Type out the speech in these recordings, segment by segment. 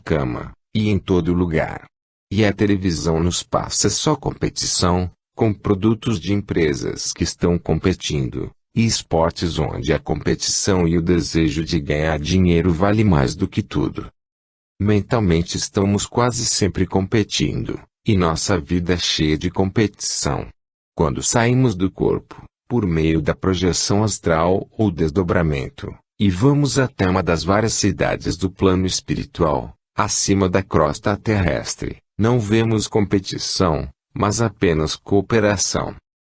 cama, e em todo lugar. E a televisão nos passa só competição, com produtos de empresas que estão competindo, e esportes onde a competição e o desejo de ganhar dinheiro vale mais do que tudo. Mentalmente estamos quase sempre competindo, e nossa vida é cheia de competição. Quando saímos do corpo, por meio da projeção astral ou desdobramento, e vamos até uma das várias cidades do plano espiritual, acima da crosta terrestre, não vemos competição, mas apenas cooperação.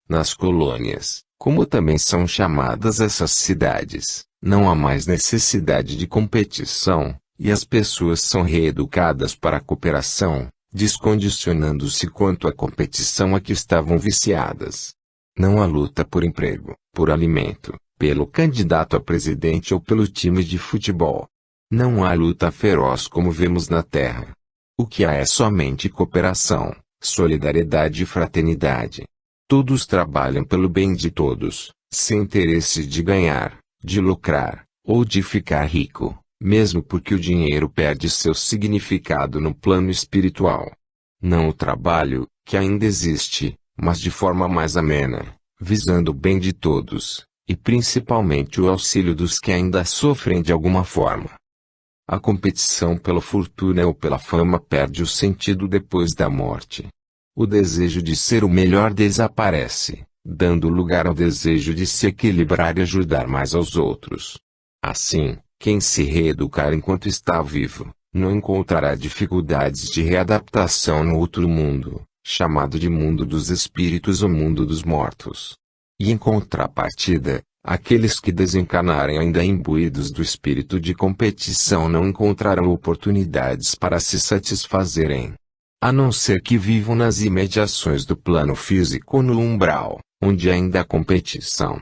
Nas colônias, como também são chamadas essas cidades, não há mais necessidade de competição, e as pessoas são reeducadas para a cooperação, descondicionando-se quanto à competição a que estavam viciadas. Não há luta por emprego, por alimento, pelo candidato a presidente ou pelo time de futebol. Não há luta feroz como vemos na Terra. O que há é somente cooperação, solidariedade e fraternidade. Todos trabalham pelo bem de todos, sem interesse de ganhar, de lucrar, ou de ficar rico, mesmo porque o dinheiro perde seu significado no plano espiritual. Não o trabalho, que ainda existe, mas de forma mais amena, visando o bem de todos, e principalmente o auxílio dos que ainda sofrem de alguma forma. A competição pela fortuna ou pela fama perde o sentido depois da morte. O desejo de ser o melhor desaparece, dando lugar ao desejo de se equilibrar e ajudar mais aos outros. Assim, quem se reeducar enquanto está vivo, não encontrará dificuldades de readaptação no outro mundo, chamado de mundo dos espíritos ou mundo dos mortos. E em contrapartida, aqueles que desencarnarem ainda imbuídos do espírito de competição não encontrarão oportunidades para se satisfazerem. A não ser que vivam nas imediações do plano físico ou no umbral, onde ainda há competição.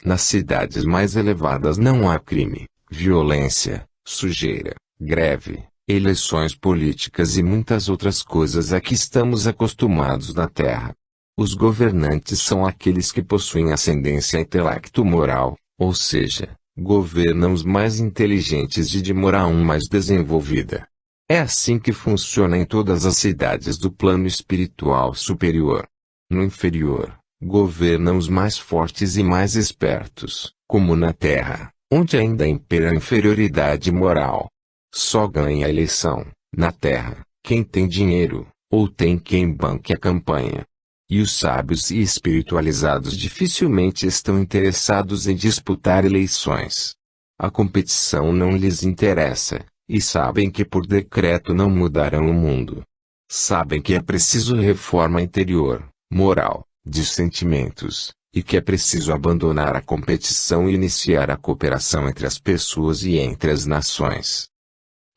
Nas cidades mais elevadas não há crime, violência, sujeira, greve, eleições políticas e muitas outras coisas a que estamos acostumados na Terra. Os governantes são aqueles que possuem ascendência intelecto-moral, ou seja, governam os mais inteligentes e de moral mais desenvolvida. É assim que funciona em todas as cidades do plano espiritual superior. No inferior, governam os mais fortes e mais espertos, como na Terra, onde ainda impera a inferioridade moral. Só ganha a eleição, na Terra, quem tem dinheiro, ou tem quem banque a campanha. E os sábios e espiritualizados dificilmente estão interessados em disputar eleições. A competição não lhes interessa, e sabem que por decreto não mudarão o mundo. Sabem que é preciso reforma interior, moral, de sentimentos, e que é preciso abandonar a competição e iniciar a cooperação entre as pessoas e entre as nações.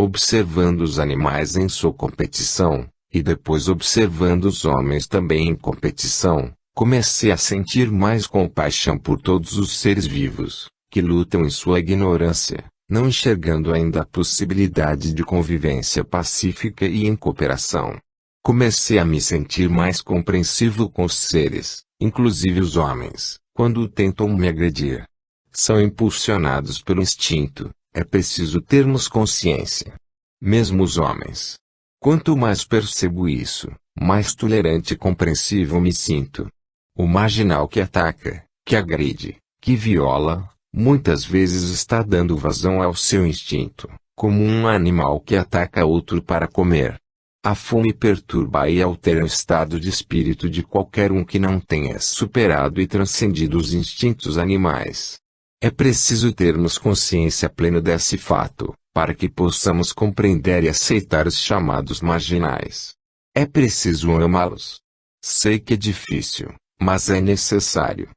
Observando os animais em sua competição, e depois observando os homens também em competição, comecei a sentir mais compaixão por todos os seres vivos, que lutam em sua ignorância, não enxergando ainda a possibilidade de convivência pacífica e em cooperação. Comecei a me sentir mais compreensivo com os seres, inclusive os homens, quando tentam me agredir. São impulsionados pelo instinto, é preciso termos consciência. Mesmo os homens. Quanto mais percebo isso, mais tolerante e compreensível me sinto. O marginal que ataca, que agride, que viola, muitas vezes está dando vazão ao seu instinto, como um animal que ataca outro para comer. A fome perturba e altera o estado de espírito de qualquer um que não tenha superado e transcendido os instintos animais. É preciso termos consciência plena desse fato, para que possamos compreender e aceitar os chamados marginais. É preciso amá-los. Sei que é difícil, mas é necessário.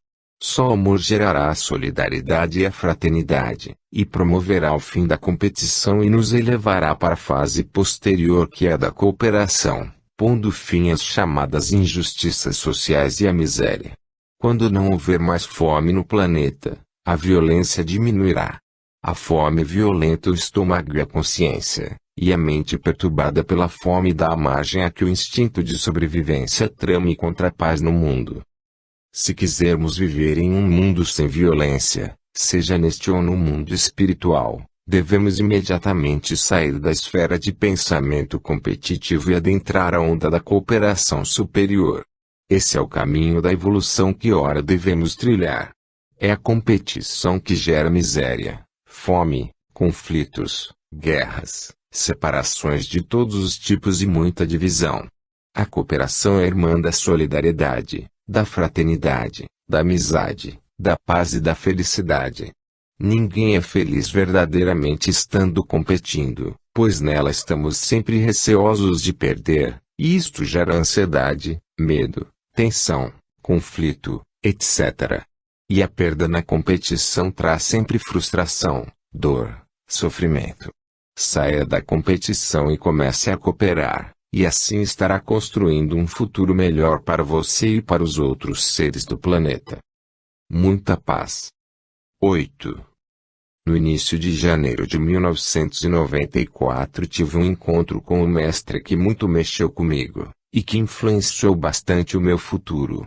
Só o amor gerará a solidariedade e a fraternidade, e promoverá o fim da competição e nos elevará para a fase posterior que é a da cooperação, pondo fim às chamadas injustiças sociais e à miséria. Quando não houver mais fome no planeta, a violência diminuirá. A fome violenta o estômago e a consciência, e a mente perturbada pela fome dá margem a que o instinto de sobrevivência trame contra a paz no mundo. Se quisermos viver em um mundo sem violência, seja neste ou no mundo espiritual, Devemos imediatamente sair da esfera de pensamento competitivo e adentrar a onda da cooperação superior. Esse é o caminho da evolução que ora devemos trilhar. É a competição que gera miséria, fome, conflitos, guerras, separações de todos os tipos e muita divisão. A cooperação é irmã da solidariedade, da fraternidade, da amizade, da paz e da felicidade. Ninguém é feliz verdadeiramente estando competindo, pois nela estamos sempre receosos de perder, e isto gera ansiedade, medo, tensão, conflito, etc. E a perda na competição traz sempre frustração, dor, sofrimento. Saia da competição e comece a cooperar, e assim estará construindo um futuro melhor para você e para os outros seres do planeta. Muita paz. 8. No início de janeiro de 1994 tive um encontro com um mestre que muito mexeu comigo, e que influenciou bastante o meu futuro.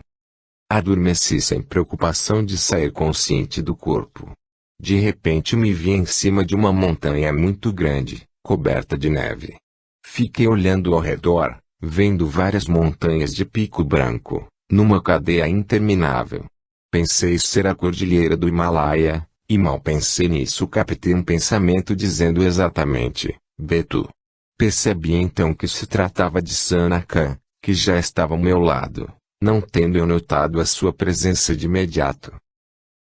Adormeci sem preocupação de sair consciente do corpo. De repente me vi em cima de uma montanha muito grande, coberta de neve. Fiquei olhando ao redor, vendo várias montanhas de pico branco, numa cadeia interminável. Pensei ser a cordilheira do Himalaia, e mal pensei nisso captei um pensamento dizendo exatamente, Beto. Percebi então que se tratava de Sanakhan, que já estava ao meu lado, não tendo eu notado a sua presença de imediato.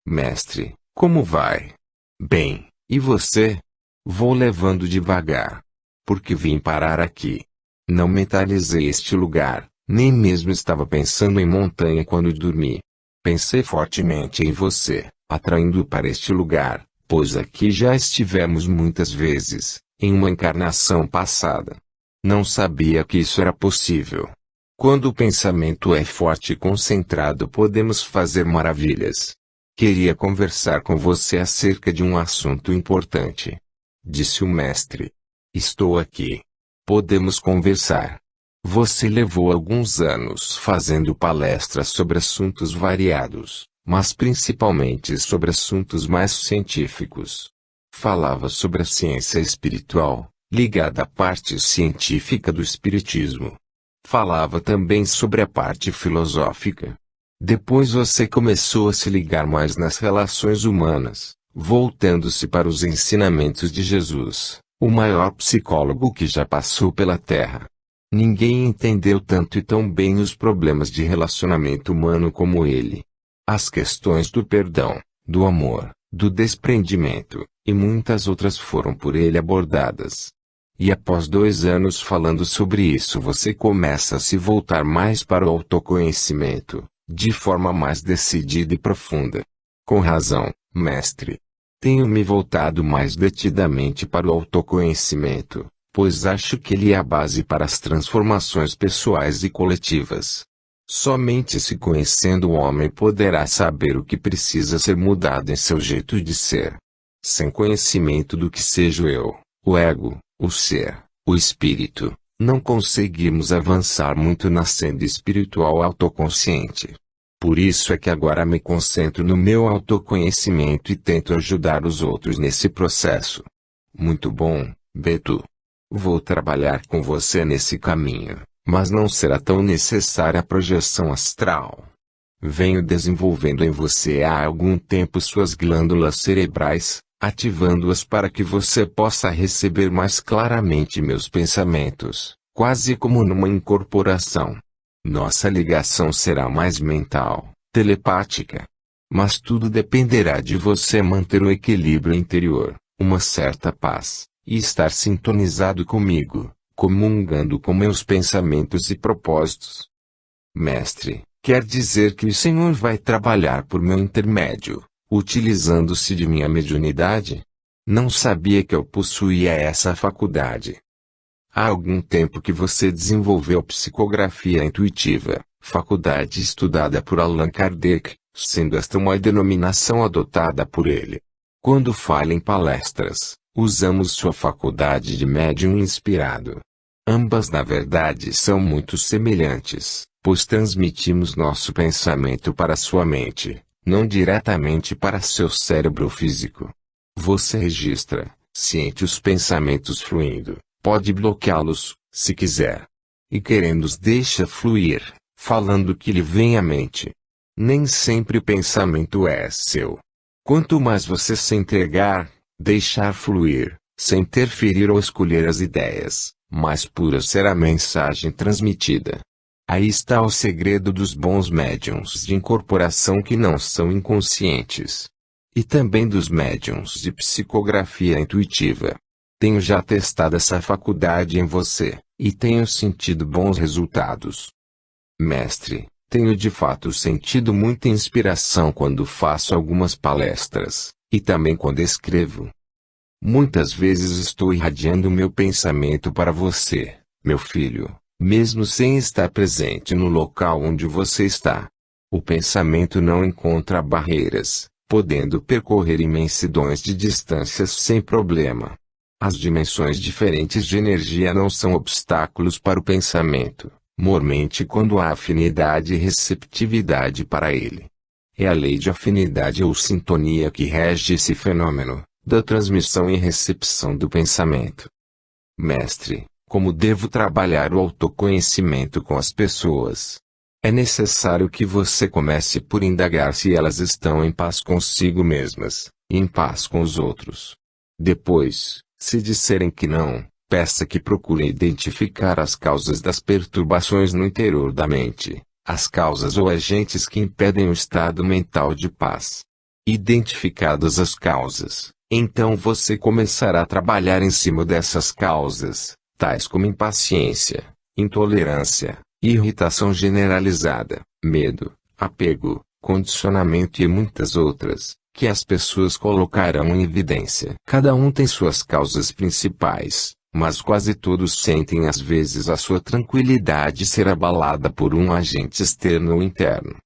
Mestre, como vai? Bem, e você? Vou levando devagar. Porque vim parar aqui. Não mentalizei este lugar, nem mesmo estava pensando em montanha quando dormi. Pensei fortemente em você, atraindo-o para este lugar, pois aqui já estivemos muitas vezes, em uma encarnação passada. Não sabia que isso era possível. Quando o pensamento é forte e concentrado podemos fazer maravilhas. Queria conversar com você acerca de um assunto importante. Disse o mestre. Estou aqui. Podemos conversar. Você levou alguns anos fazendo palestras sobre assuntos variados, mas principalmente sobre assuntos mais científicos. Falava sobre a ciência espiritual, ligada à parte científica do espiritismo. Falava também sobre a parte filosófica. Depois você começou a se ligar mais nas relações humanas, voltando-se para os ensinamentos de Jesus, o maior psicólogo que já passou pela Terra. Ninguém entendeu tanto e tão bem os problemas de relacionamento humano como ele. As questões do perdão, do amor, do desprendimento, e muitas outras foram por ele abordadas. E após 2 anos falando sobre isso você começa a se voltar mais para o autoconhecimento, de forma mais decidida e profunda. Com razão, mestre. Tenho me voltado mais detidamente para o autoconhecimento, pois acho que ele é a base para as transformações pessoais e coletivas. Somente se conhecendo o homem poderá saber o que precisa ser mudado em seu jeito de ser. Sem conhecimento do que seja o ego, o ser, o espírito, não conseguimos avançar muito na senda espiritual autoconsciente. Por isso é que agora me concentro no meu autoconhecimento e tento ajudar os outros nesse processo. Muito bom, Beto. Vou trabalhar com você nesse caminho, mas não será tão necessária a projeção astral. Venho desenvolvendo em você há algum tempo suas glândulas cerebrais, ativando-as para que você possa receber mais claramente meus pensamentos, quase como numa incorporação. Nossa ligação será mais mental, telepática. Mas tudo dependerá de você manter o equilíbrio interior, uma certa paz, e estar sintonizado comigo, comungando com meus pensamentos e propósitos. Mestre, quer dizer que o Senhor vai trabalhar por meu intermédio, utilizando-se de minha mediunidade? Não sabia que eu possuía essa faculdade. Há algum tempo que você desenvolveu psicografia intuitiva, faculdade estudada por Allan Kardec, sendo esta uma denominação adotada por ele. Quando fala em palestras, usamos sua faculdade de médium inspirado. Ambas na verdade são muito semelhantes, pois transmitimos nosso pensamento para sua mente, não diretamente para seu cérebro físico. Você registra, Sente os pensamentos fluindo, pode bloqueá-los, se quiser. E querendo-os deixa fluir, falando o que lhe vem à mente. Nem sempre o pensamento é seu. Quanto mais você se entregar, deixar fluir, sem interferir ou escolher as ideias, mais pura será a mensagem transmitida. Aí está o segredo dos bons médiuns de incorporação que não são inconscientes. E também dos médiuns de psicografia intuitiva. Tenho já testado essa faculdade em você, e tenho sentido bons resultados. Mestre, tenho de fato sentido muita inspiração quando faço algumas palestras, e também quando escrevo. Muitas vezes estou irradiando meu pensamento para você, meu filho, mesmo sem estar presente no local onde você está. O pensamento não encontra barreiras, podendo percorrer imensidões de distâncias sem problema. As dimensões diferentes de energia não são obstáculos para o pensamento, mormente quando há afinidade e receptividade para ele. É a lei de afinidade ou sintonia que rege esse fenômeno, da transmissão e recepção do pensamento. Mestre, como devo trabalhar o autoconhecimento com as pessoas? É necessário que você comece por indagar se elas estão em paz consigo mesmas, e em paz com os outros. Depois, se disserem que não, peça que procurem identificar as causas das perturbações no interior da mente, as causas ou agentes que impedem o estado mental de paz. Identificadas as causas, então você começará a trabalhar em cima dessas causas, tais como impaciência, intolerância, irritação generalizada, medo, apego, condicionamento e muitas outras, que as pessoas colocarão em evidência. Cada um tem suas causas principais, mas quase todos sentem às vezes a sua tranquilidade ser abalada por um agente externo ou interno.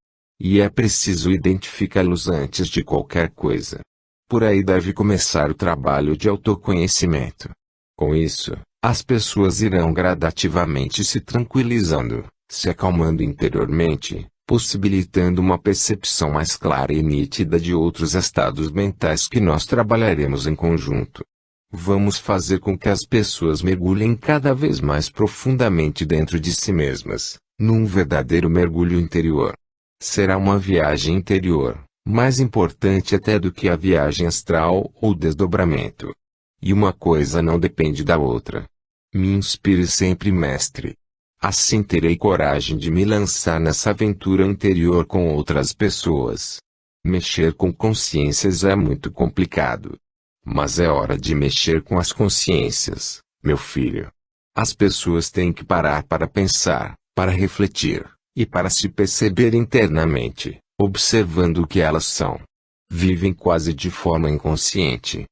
E é preciso identificá-los antes de qualquer coisa. Por aí deve começar o trabalho de autoconhecimento. Com isso, as pessoas irão gradativamente se tranquilizando, se acalmando interiormente, possibilitando uma percepção mais clara e nítida de outros estados mentais que nós trabalharemos em conjunto. Vamos fazer com que as pessoas mergulhem cada vez mais profundamente dentro de si mesmas, num verdadeiro mergulho interior. Será uma viagem interior, mais importante até do que a viagem astral ou desdobramento. E uma coisa não depende da outra. Me inspire sempre, mestre. Assim terei coragem de me lançar nessa aventura interior com outras pessoas. Mexer com consciências é muito complicado. Mas é hora de mexer com as consciências, meu filho. As pessoas têm que parar para pensar, para refletir, e para se perceber internamente, observando o que elas são. Vivem quase de forma inconsciente.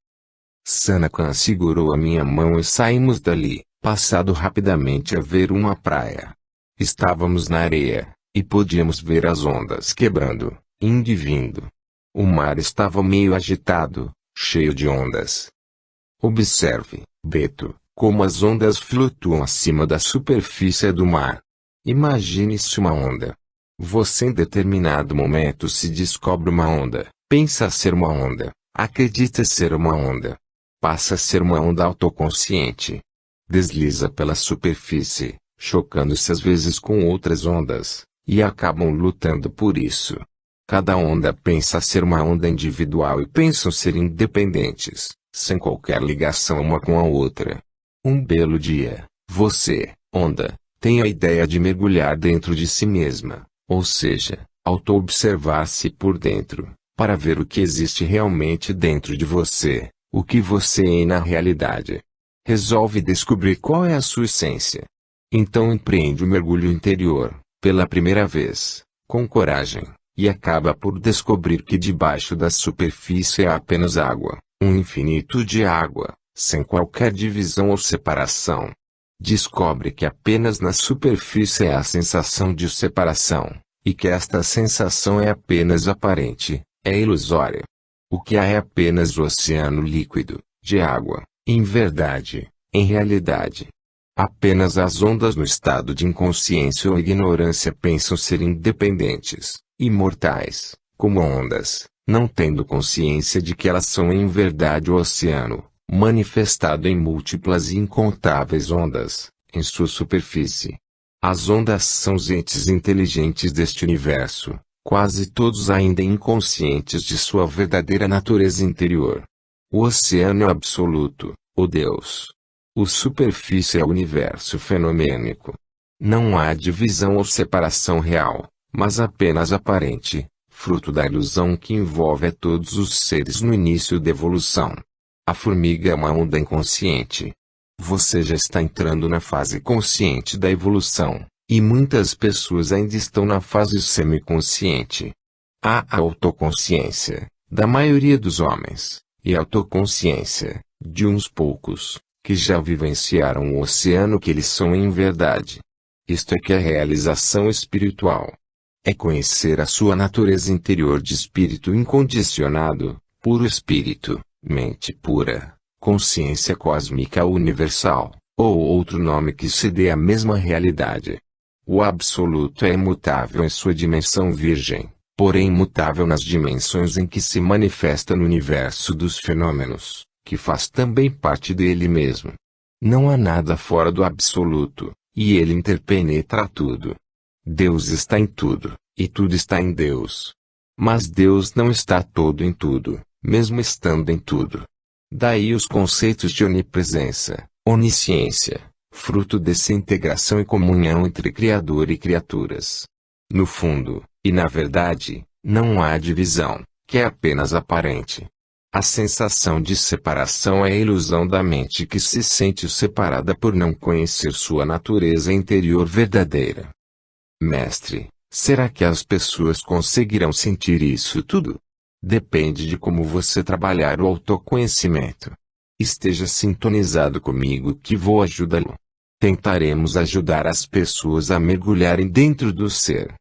Sanatan segurou a minha mão e saímos dali, passado rapidamente a ver uma praia. Estávamos na areia, e podíamos ver as ondas quebrando, indo e vindo. O mar estava meio agitado, cheio de ondas. Observe, Beto, como as ondas flutuam acima da superfície do mar. Imagine-se uma onda. Você em determinado momento se descobre uma onda, pensa ser uma onda, acredita ser uma onda. Passa a ser uma onda autoconsciente. Desliza pela superfície, chocando-se às vezes com outras ondas, e acabam lutando por isso. Cada onda pensa ser uma onda individual e pensam ser independentes, sem qualquer ligação uma com a outra. Um belo dia, você, onda, tem a ideia de mergulhar dentro de si mesma, ou seja, auto-observar-se por dentro, para ver o que existe realmente dentro de você, o que você é na realidade. Resolve descobrir qual é a sua essência. Então empreende o mergulho interior, pela primeira vez, com coragem, e acaba por descobrir que debaixo da superfície há apenas água, um infinito de água, sem qualquer divisão ou separação. Descobre que apenas na superfície há a sensação de separação, e que esta sensação é apenas aparente, é ilusória. O que há é apenas o oceano líquido, de água, em verdade, em realidade. Apenas as ondas no estado de inconsciência ou ignorância pensam ser independentes, imortais, como ondas, não tendo consciência de que elas são em verdade o oceano, manifestado em múltiplas e incontáveis ondas, em sua superfície. As ondas são os entes inteligentes deste universo, quase todos ainda inconscientes de sua verdadeira natureza interior. O oceano é o absoluto, o Deus. O superfície é o universo fenomênico. Não há divisão ou separação real, mas apenas aparente, fruto da ilusão que envolve a todos os seres no início da evolução. A formiga é uma onda inconsciente. Você já está entrando na fase consciente da evolução, e muitas pessoas ainda estão na fase semiconsciente. Há a autoconsciência, da maioria dos homens, e a autoconsciência, de uns poucos, que já vivenciaram o oceano que eles são em verdade. Isto é que é realização espiritual. É conhecer a sua natureza interior de espírito incondicionado, puro espírito, mente pura, consciência cósmica universal, ou outro nome que se dê à mesma realidade. O absoluto é imutável em sua dimensão virgem, porém imutável nas dimensões em que se manifesta no universo dos fenômenos, que faz também parte dele mesmo. Não há nada fora do absoluto, e ele interpenetra tudo. Deus está em tudo, e tudo está em Deus. Mas Deus não está todo em tudo, mesmo estando em tudo. Daí os conceitos de onipresença, onisciência, fruto dessa integração e comunhão entre Criador e criaturas. No fundo, e na verdade, não há divisão, que é apenas aparente. A sensação de separação é a ilusão da mente que se sente separada por não conhecer sua natureza interior verdadeira. Mestre, será que as pessoas conseguirão sentir isso tudo? Depende de como você trabalhar o autoconhecimento. Esteja sintonizado comigo que vou ajudá-lo. Tentaremos ajudar as pessoas a mergulharem dentro do ser.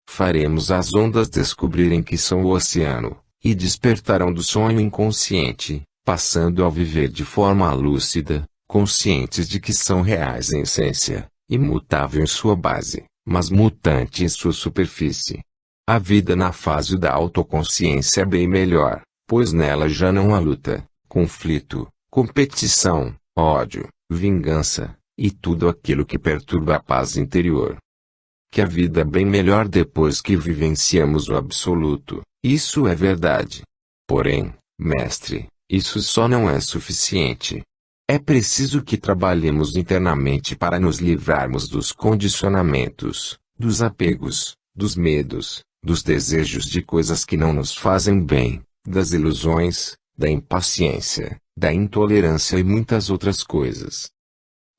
Faremos as ondas descobrirem que são o oceano, e despertarão do sonho inconsciente, passando a viver de forma lúcida, conscientes de que são reais em essência, imutável em sua base, mas mutante em sua superfície. A vida na fase da autoconsciência é bem melhor, pois nela já não há luta, conflito, competição, ódio, vingança, e tudo aquilo que perturba a paz interior. Que a vida é bem melhor depois que vivenciamos o absoluto, isso é verdade. Porém, mestre, isso só não é suficiente. É preciso que trabalhemos internamente para nos livrarmos dos condicionamentos, dos apegos, dos medos, dos desejos de coisas que não nos fazem bem, das ilusões, da impaciência, da intolerância e muitas outras coisas.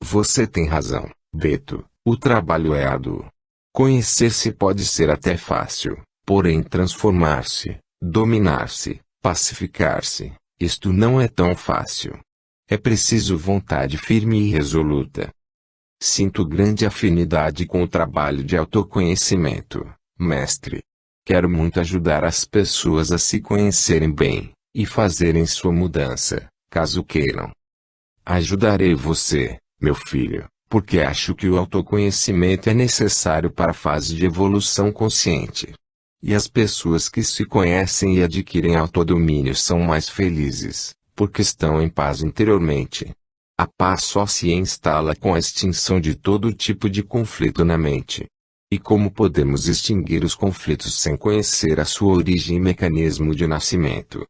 Você tem razão, Beto, o trabalho é árduo. Conhecer-se pode ser até fácil, porém transformar-se, dominar-se, pacificar-se, isto não é tão fácil. É preciso vontade firme e resoluta. Sinto grande afinidade com o trabalho de autoconhecimento, mestre. Quero muito ajudar as pessoas a se conhecerem bem, e fazerem sua mudança, caso queiram. Ajudarei você, meu filho, porque acho que o autoconhecimento é necessário para a fase de evolução consciente. E as pessoas que se conhecem e adquirem autodomínio são mais felizes, porque estão em paz interiormente. A paz só se instala com a extinção de todo tipo de conflito na mente. E como podemos extinguir os conflitos sem conhecer a sua origem e mecanismo de nascimento?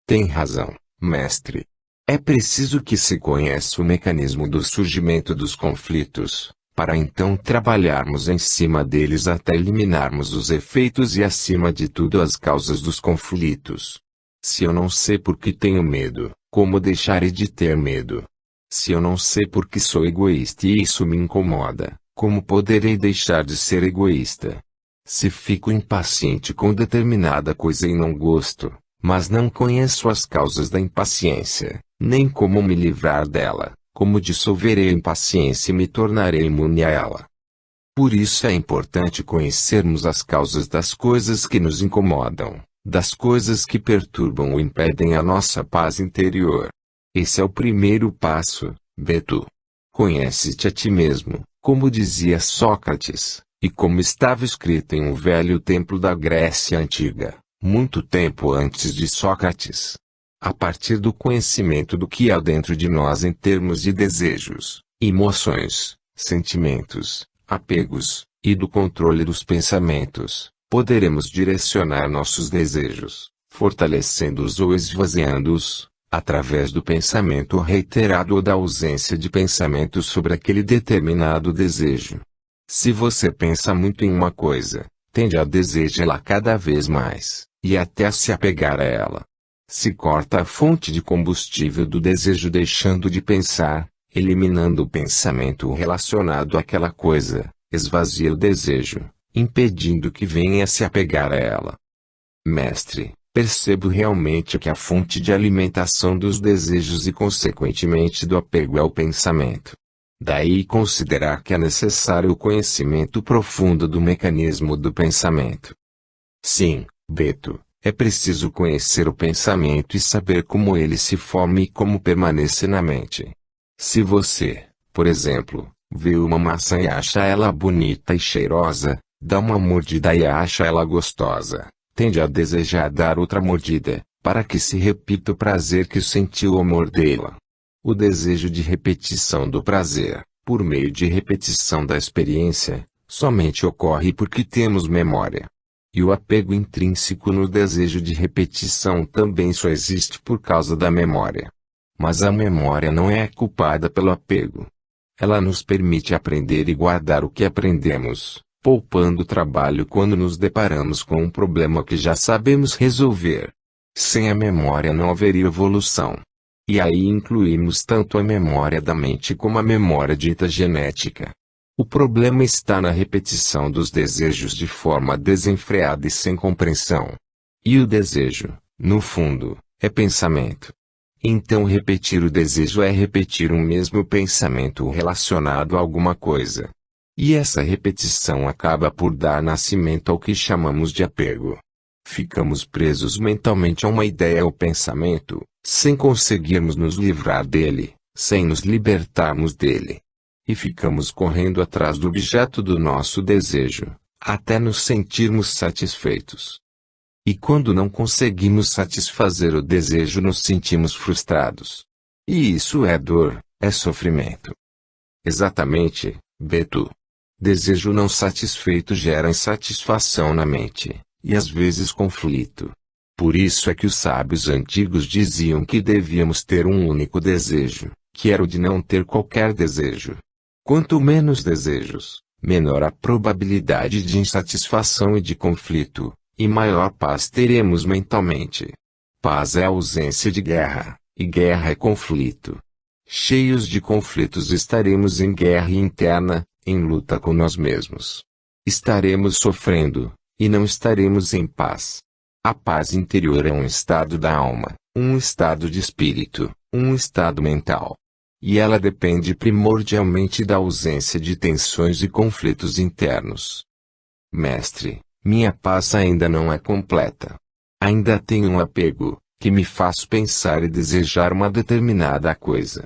Tem razão, mestre. É preciso que se conheça o mecanismo do surgimento dos conflitos, para então trabalharmos em cima deles até eliminarmos os efeitos e acima de tudo as causas dos conflitos. Se eu não sei por que tenho medo, como deixarei de ter medo? Se eu não sei por que sou egoísta e isso me incomoda, como poderei deixar de ser egoísta? Se fico impaciente com determinada coisa e não gosto, mas não conheço as causas da impaciência, nem como me livrar dela, como dissolverei a impaciência e me tornarei imune a ela? Por isso é importante conhecermos as causas das coisas que nos incomodam, das coisas que perturbam ou impedem a nossa paz interior. Esse é o primeiro passo, Beto. Conhece-te a ti mesmo, como dizia Sócrates, e como estava escrito em um velho templo da Grécia Antiga, muito tempo antes de Sócrates. A partir do conhecimento do que há dentro de nós em termos de desejos, emoções, sentimentos, apegos, e do controle dos pensamentos, poderemos direcionar nossos desejos, fortalecendo-os ou esvaziando-os, através do pensamento reiterado ou da ausência de pensamento sobre aquele determinado desejo. Se você pensa muito em uma coisa, tende a desejá-la cada vez mais, e até a se apegar a ela. Se corta a fonte de combustível do desejo deixando de pensar, eliminando o pensamento relacionado àquela coisa, esvazia o desejo, impedindo que venha a se apegar a ela. Mestre, percebo realmente que a fonte de alimentação dos desejos e consequentemente do apego é o pensamento. Daí considerar que é necessário o conhecimento profundo do mecanismo do pensamento. Sim, Beto, é preciso conhecer o pensamento e saber como ele se forma e como permanece na mente. Se você, por exemplo, vê uma maçã e acha ela bonita e cheirosa, dá uma mordida e acha ela gostosa, tende a desejar dar outra mordida, para que se repita o prazer que sentiu ao mordê-la. O desejo de repetição do prazer, por meio de repetição da experiência, somente ocorre porque temos memória. E o apego intrínseco no desejo de repetição também só existe por causa da memória. Mas a memória não é culpada pelo apego. Ela nos permite aprender e guardar o que aprendemos, poupando trabalho quando nos deparamos com um problema que já sabemos resolver. Sem a memória não haveria evolução. E aí incluímos tanto a memória da mente como a memória dita genética. O problema está na repetição dos desejos de forma desenfreada e sem compreensão. E o desejo, no fundo, é pensamento. Então repetir o desejo é repetir um mesmo pensamento relacionado a alguma coisa. E essa repetição acaba por dar nascimento ao que chamamos de apego. Ficamos presos mentalmente a uma ideia ou pensamento, sem conseguirmos nos livrar dele, sem nos libertarmos dele. E ficamos correndo atrás do objeto do nosso desejo, até nos sentirmos satisfeitos. E quando não conseguimos satisfazer o desejo nos sentimos frustrados. E isso é dor, é sofrimento. Exatamente, Beto. Desejo não satisfeito gera insatisfação na mente, e às vezes conflito. Por isso é que os sábios antigos diziam que devíamos ter um único desejo, que era o de não ter qualquer desejo. Quanto menos desejos, menor a probabilidade de insatisfação e de conflito, e maior paz teremos mentalmente. Paz é a ausência de guerra, e guerra é conflito. Cheios de conflitos estaremos em guerra interna, em luta com nós mesmos. Estaremos sofrendo, e não estaremos em paz. A paz interior é um estado da alma, um estado de espírito, um estado mental. E ela depende primordialmente da ausência de tensões e conflitos internos. Mestre, minha paz ainda não é completa. Ainda tenho um apego, que me faz pensar e desejar uma determinada coisa.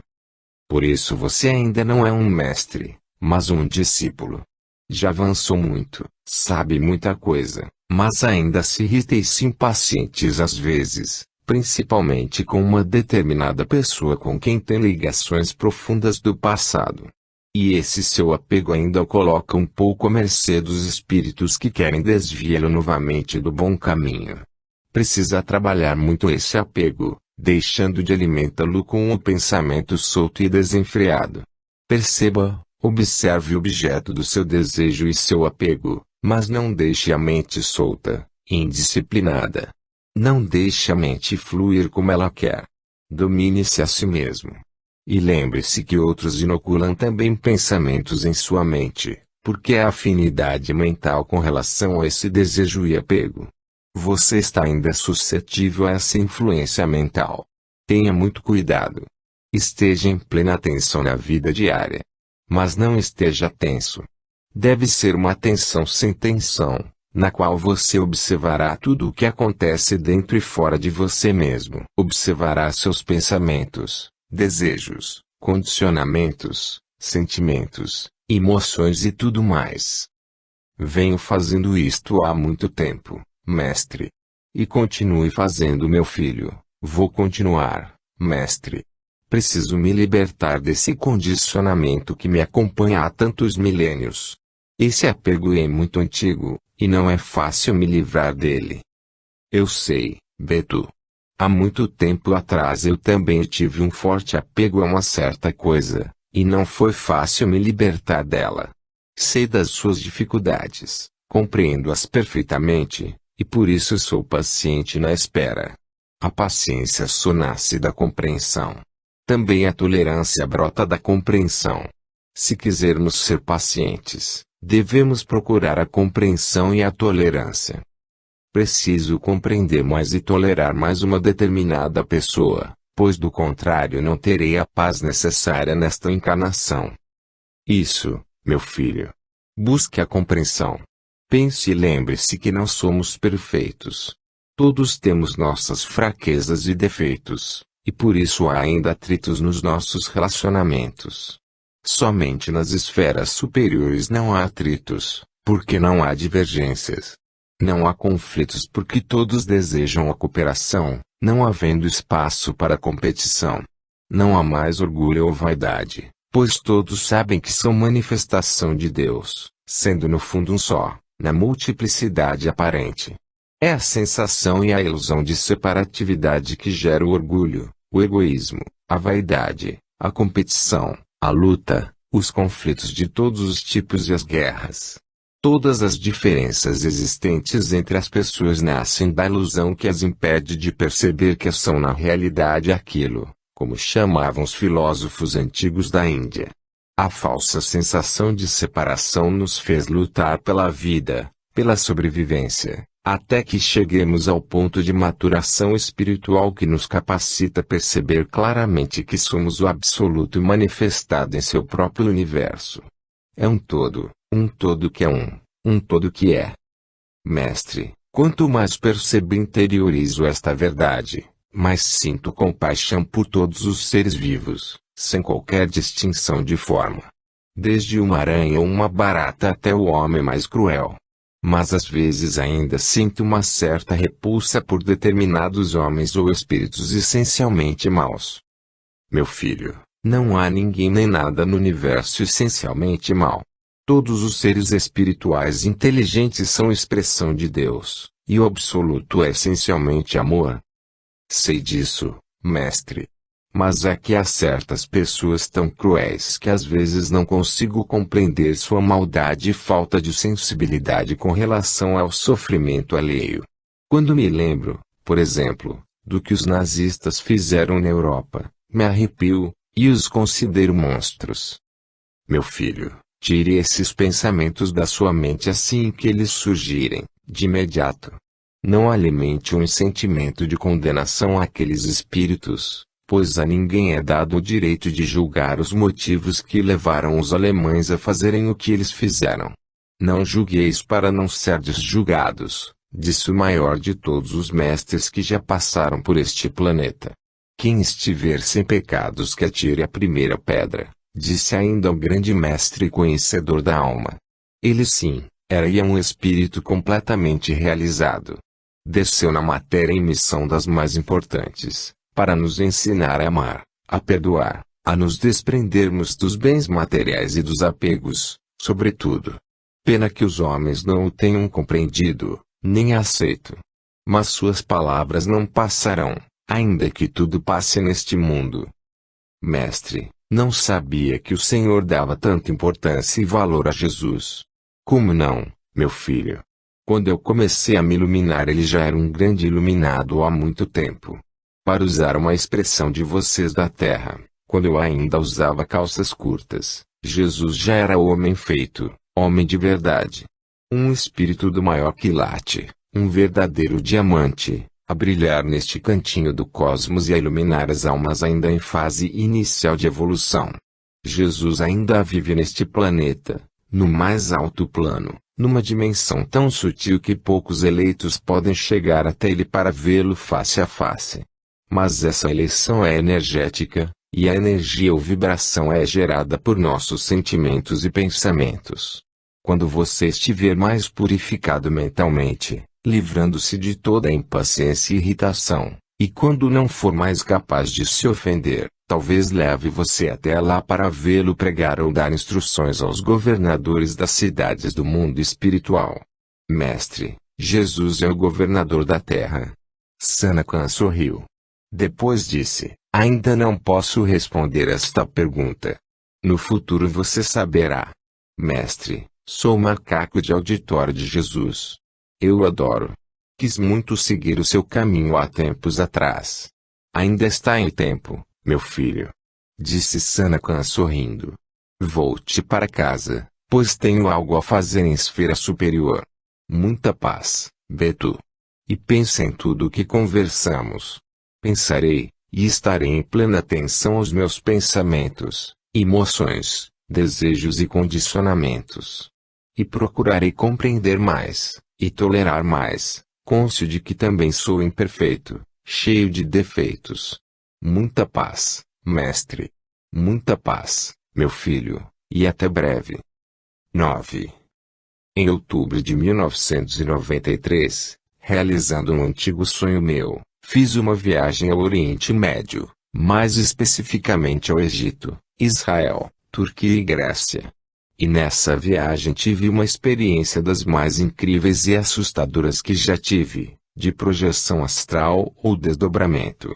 Por isso você ainda não é um mestre, mas um discípulo. Já avançou muito, sabe muita coisa, mas ainda se irrita e se impacientes às vezes, principalmente com uma determinada pessoa com quem tem ligações profundas do passado. E esse seu apego ainda o coloca um pouco à mercê dos espíritos que querem desviá-lo novamente do bom caminho. Precisa trabalhar muito esse apego, deixando de alimentá-lo com o pensamento solto e desenfreado. Perceba, observe o objeto do seu desejo e seu apego, mas não deixe a mente solta, indisciplinada. Não deixe a mente fluir como ela quer. Domine-se a si mesmo. E lembre-se que outros inoculam também pensamentos em sua mente, porque há afinidade mental com relação a esse desejo e apego. Você está ainda suscetível a essa influência mental. Tenha muito cuidado. Esteja em plena atenção na vida diária. Mas não esteja tenso. Deve ser uma atenção sem tensão, na qual você observará tudo o que acontece dentro e fora de você mesmo. Observará seus pensamentos, desejos, condicionamentos, sentimentos, emoções e tudo mais. Venho fazendo isto há muito tempo, mestre. E continue fazendo, meu filho, Vou continuar, mestre. Preciso me libertar desse condicionamento que me acompanha há tantos milênios. Esse apego é muito antigo, e não é fácil me livrar dele. Eu sei, Beto. Há muito tempo atrás eu também tive um forte apego a uma certa coisa, e não foi fácil me libertar dela. Sei das suas dificuldades, compreendo-as perfeitamente, e por isso sou paciente na espera. A paciência só nasce da compreensão. Também a tolerância brota da compreensão. Se quisermos ser pacientes, devemos procurar a compreensão e a tolerância. Preciso compreender mais e tolerar mais uma determinada pessoa, pois do contrário não terei a paz necessária nesta encarnação. Isso, meu filho. Busque a compreensão. Pense e lembre-se que não somos perfeitos. Todos temos nossas fraquezas e defeitos, e por isso há ainda atritos nos nossos relacionamentos. Somente nas esferas superiores não há atritos, porque não há divergências. Não há conflitos porque todos desejam a cooperação, não havendo espaço para competição. Não há mais orgulho ou vaidade, pois todos sabem que são manifestação de Deus, sendo no fundo um só, na multiplicidade aparente. É a sensação e a ilusão de separatividade que gera o orgulho, o egoísmo, a vaidade, a competição, a luta, os conflitos de todos os tipos e as guerras. Todas as diferenças existentes entre as pessoas nascem da ilusão que as impede de perceber que são na realidade aquilo, como chamavam os filósofos antigos da Índia. A falsa sensação de separação nos fez lutar pela vida, pela sobrevivência, até que cheguemos ao ponto de maturação espiritual que nos capacita a perceber claramente que somos o absoluto manifestado em seu próprio universo. É um todo que é um todo que é. Mestre, quanto mais percebo e interiorizo esta verdade, mais sinto compaixão por todos os seres vivos, sem qualquer distinção de forma. Desde uma aranha ou uma barata até o homem mais cruel. Mas às vezes ainda sinto uma certa repulsa por determinados homens ou espíritos essencialmente maus. Meu filho, não há ninguém nem nada no universo essencialmente mau. Todos os seres espirituais inteligentes são expressão de Deus, e o absoluto é essencialmente amor. Sei disso, mestre. Mas é que há certas pessoas tão cruéis que às vezes não consigo compreender sua maldade e falta de sensibilidade com relação ao sofrimento alheio. Quando me lembro, por exemplo, do que os nazistas fizeram na Europa, me arrepio, e os considero monstros. Meu filho, tire esses pensamentos da sua mente assim que eles surgirem, de imediato. Não alimente um sentimento de condenação àqueles espíritos, pois a ninguém é dado o direito de julgar os motivos que levaram os alemães a fazerem o que eles fizeram. Não julgueis para não serdes julgados, disse o maior de todos os mestres que já passaram por este planeta. Quem estiver sem pecados que atire a primeira pedra, disse ainda o grande mestre conhecedor da alma. Ele sim, era um espírito completamente realizado. Desceu na matéria em missão das mais importantes, para nos ensinar a amar, a perdoar, a nos desprendermos dos bens materiais e dos apegos, sobretudo. Pena que os homens não o tenham compreendido, nem aceito. Mas suas palavras não passarão, ainda que tudo passe neste mundo. Mestre, não sabia que o Senhor dava tanta importância e valor a Jesus. Como não, meu filho? Quando eu comecei a me iluminar ele já era um grande iluminado há muito tempo. Para usar uma expressão de vocês da terra, quando eu ainda usava calças curtas, Jesus já era homem feito, homem de verdade. Um espírito do maior quilate, um verdadeiro diamante, a brilhar neste cantinho do cosmos e a iluminar as almas ainda em fase inicial de evolução. Jesus ainda vive neste planeta, no mais alto plano, numa dimensão tão sutil que poucos eleitos podem chegar até ele para vê-lo face a face. Mas essa eleição é energética, e a energia ou vibração é gerada por nossos sentimentos e pensamentos. Quando você estiver mais purificado mentalmente, livrando-se de toda a impaciência e irritação, E quando não for mais capaz de se ofender, talvez leve você até lá para vê-lo pregar ou dar instruções aos governadores das cidades do mundo espiritual. Mestre, Jesus é o governador da terra. Sanatan sorriu. Depois disse, ainda não posso responder esta pergunta. No futuro você saberá. Mestre, sou macaco de auditório de Jesus. Eu o adoro. Quis muito seguir o seu caminho há tempos atrás. Ainda está em tempo, meu filho. Disse Sanatan sorrindo. Volte para casa, pois tenho algo a fazer em esfera superior. Muita paz, Beto. E pense em tudo o que conversamos. Pensarei, e estarei em plena atenção aos meus pensamentos, emoções, desejos e condicionamentos. E procurarei compreender mais, e tolerar mais, cônscio de que também sou imperfeito, cheio de defeitos. Muita paz, mestre. Muita paz, meu filho, e até breve. 9. Em outubro de 1993, realizando um antigo sonho meu, fiz uma viagem ao Oriente Médio, mais especificamente ao Egito, Israel, Turquia e Grécia. E nessa viagem tive uma experiência das mais incríveis e assustadoras que já tive, de projeção astral ou desdobramento.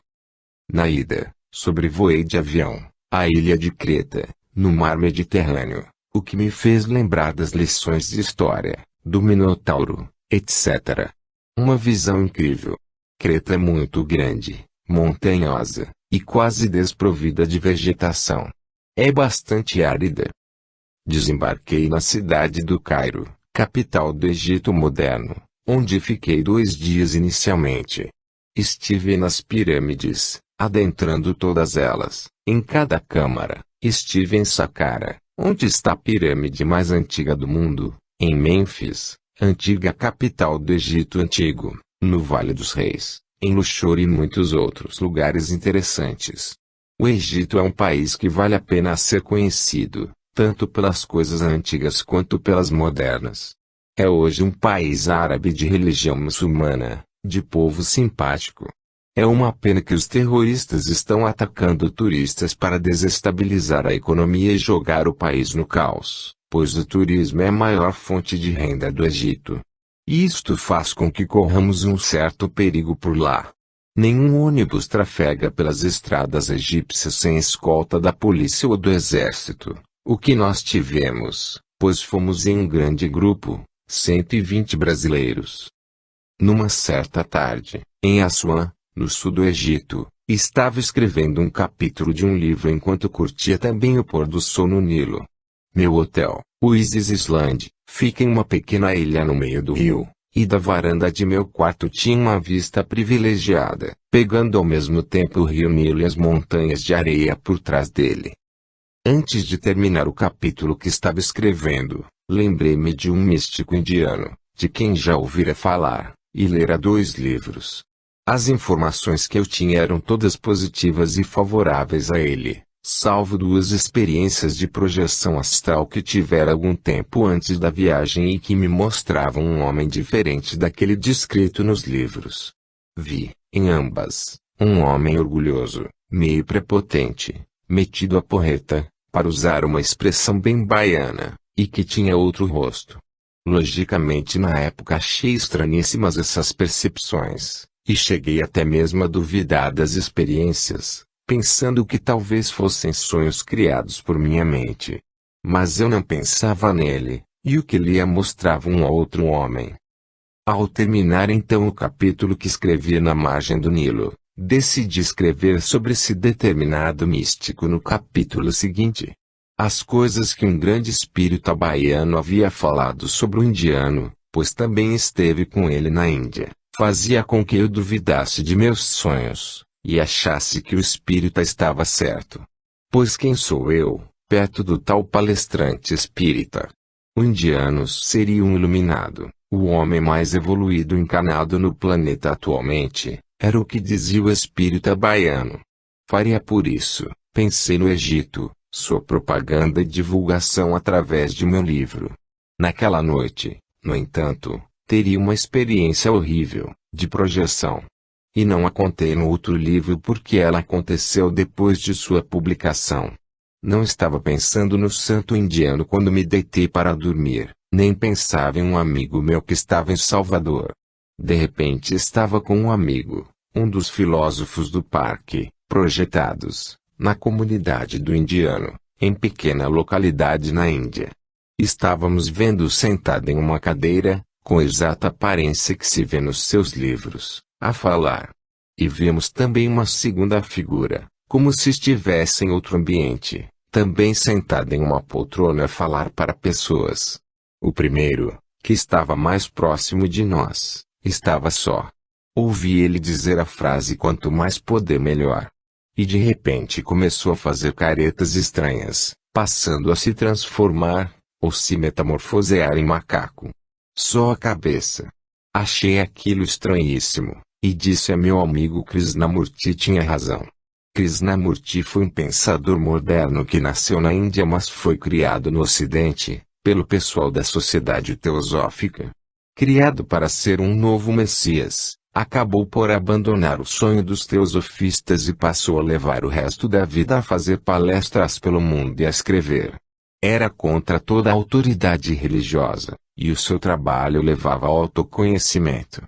Na ida, sobrevoei de avião a ilha de Creta, no mar Mediterrâneo, o que me fez lembrar das lições de história, do Minotauro, etc. Uma visão incrível. Creta é muito grande, montanhosa, e quase desprovida de vegetação. É bastante árida. Desembarquei na cidade do Cairo, capital do Egito moderno, onde fiquei 2 dias inicialmente. Estive nas pirâmides, adentrando todas elas. Em cada câmara, estive em Saqqara, onde está a pirâmide mais antiga do mundo, em Mênfis, antiga capital do Egito Antigo, no Vale dos Reis, em Luxor e muitos outros lugares interessantes. O Egito é um país que vale a pena ser conhecido, tanto pelas coisas antigas quanto pelas modernas. É hoje um país árabe de religião muçulmana, de povo simpático. É uma pena que os terroristas estão atacando turistas para desestabilizar a economia e jogar o país no caos, pois o turismo é a maior fonte de renda do Egito. E isto faz com que corramos um certo perigo por lá. Nenhum ônibus trafega pelas estradas egípcias sem escolta da polícia ou do exército, o que nós tivemos, pois fomos em um grande grupo, 120 brasileiros. Numa certa tarde, em Assuã, no sul do Egito, estava escrevendo um capítulo de um livro enquanto curtia também o pôr do sol no Nilo. Meu hotel, o Isis Island, fica em uma pequena ilha no meio do rio, e da varanda de meu quarto tinha uma vista privilegiada, pegando ao mesmo tempo o rio Nilo e as montanhas de areia por trás dele. Antes de terminar o capítulo que estava escrevendo, lembrei-me de um místico indiano, de quem já ouvira falar, e lera 2 livros. As informações que eu tinha eram todas positivas e favoráveis a ele, salvo 2 experiências de projeção astral que tivera algum tempo antes da viagem e que me mostravam um homem diferente daquele descrito nos livros. Vi, em ambas, um homem orgulhoso, meio prepotente, metido a porreta, para usar uma expressão bem baiana, e que tinha outro rosto. Logicamente na época achei estranhíssimas essas percepções. E cheguei até mesmo a duvidar das experiências, pensando que talvez fossem sonhos criados por minha mente. Mas eu não pensava nele, e o que lia mostrava um outro homem. Ao terminar então o capítulo que escrevia na margem do Nilo, decidi escrever sobre esse determinado místico no capítulo seguinte. As coisas que um grande espírito baiano havia falado sobre o indiano, pois também esteve com ele na Índia, fazia com que eu duvidasse de meus sonhos, e achasse que o espírita estava certo. Pois quem sou eu, perto do tal palestrante espírita? O indiano seria um iluminado, o homem mais evoluído encarnado no planeta atualmente, era o que dizia o espírita baiano. Faria por isso, pensei no Egito, sua propaganda e divulgação através de meu livro. Naquela noite, no entanto, teria uma experiência horrível, de projeção. E não a contei no outro livro porque ela aconteceu depois de sua publicação. Não estava pensando no santo indiano quando me deitei para dormir, nem pensava em um amigo meu que estava em Salvador. De repente estava com um amigo, um dos filósofos do parque, projetados, na comunidade do indiano, em pequena localidade na Índia. Estávamos vendo sentado em uma cadeira, com exata aparência que se vê nos seus livros, a falar. E vimos também uma segunda figura, como se estivesse em outro ambiente, também sentada em uma poltrona a falar para pessoas. O primeiro, que estava mais próximo de nós, estava só. Ouvi ele dizer a frase quanto mais poder melhor. E de repente começou a fazer caretas estranhas, passando a se transformar, ou se metamorfosear em macaco. Só a cabeça. Achei aquilo estranhíssimo, e disse a meu amigo Krishnamurti tinha razão. Krishnamurti foi um pensador moderno que nasceu na Índia mas foi criado no Ocidente, pelo pessoal da Sociedade Teosófica. Criado para ser um novo Messias, acabou por abandonar o sonho dos teosofistas e passou a levar o resto da vida a fazer palestras pelo mundo e a escrever. Era contra toda a autoridade religiosa, e o seu trabalho levava ao autoconhecimento.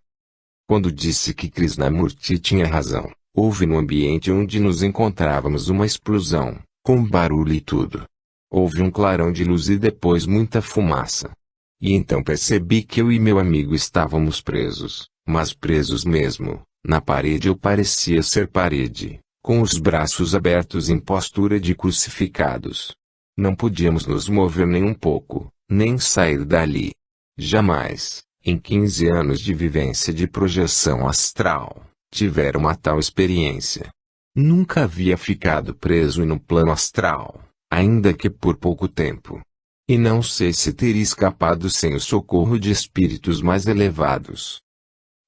Quando disse que Krishnamurti tinha razão, houve no ambiente onde nos encontrávamos uma explosão, com barulho e tudo. Houve um clarão de luz e depois muita fumaça. E então percebi que eu e meu amigo estávamos presos, mas presos mesmo, na parede ou parecia ser parede, com os braços abertos em postura de crucificados. Não podíamos nos mover nem um pouco, nem sair dali. Jamais, em 15 anos de vivência de projeção astral, tivera uma tal experiência. Nunca havia ficado preso no plano astral, ainda que por pouco tempo. E não sei se teria escapado sem o socorro de espíritos mais elevados.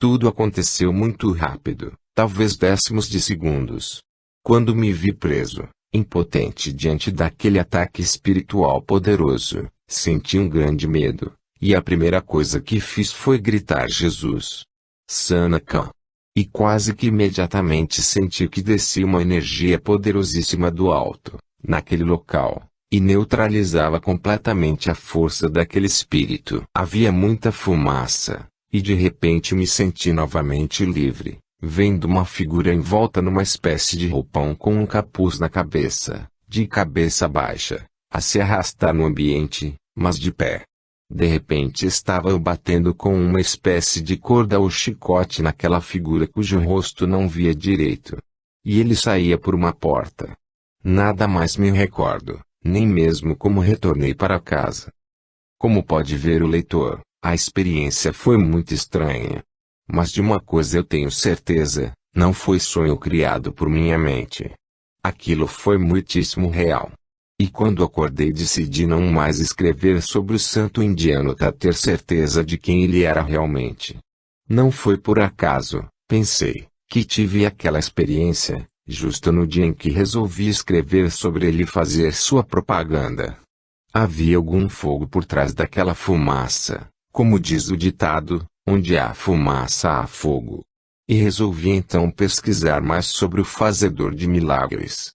Tudo aconteceu muito rápido, talvez décimos de segundos. Quando me vi preso, impotente diante daquele ataque espiritual poderoso, senti um grande medo, e a primeira coisa que fiz foi gritar Jesus. Sanakam. E quase que imediatamente senti que descia uma energia poderosíssima do alto, naquele local, e neutralizava completamente a força daquele espírito. Havia muita fumaça, e de repente me senti novamente livre, vendo uma figura envolta numa espécie de roupão com um capuz na cabeça, de cabeça baixa, a se arrastar no ambiente, mas de pé. De repente estava eu batendo com uma espécie de corda ou chicote naquela figura cujo rosto não via direito. E ele saía por uma porta. Nada mais me recordo, nem mesmo como retornei para casa. Como pode ver o leitor, a experiência foi muito estranha. Mas de uma coisa eu tenho certeza, não foi sonho criado por minha mente. Aquilo foi muitíssimo real. E quando acordei decidi não mais escrever sobre o santo indiano até ter certeza de quem ele era realmente. Não foi por acaso, pensei, que tive aquela experiência, justo no dia em que resolvi escrever sobre ele e fazer sua propaganda. Havia algum fogo por trás daquela fumaça, como diz o ditado, onde há fumaça há fogo. E resolvi então pesquisar mais sobre o fazedor de milagres.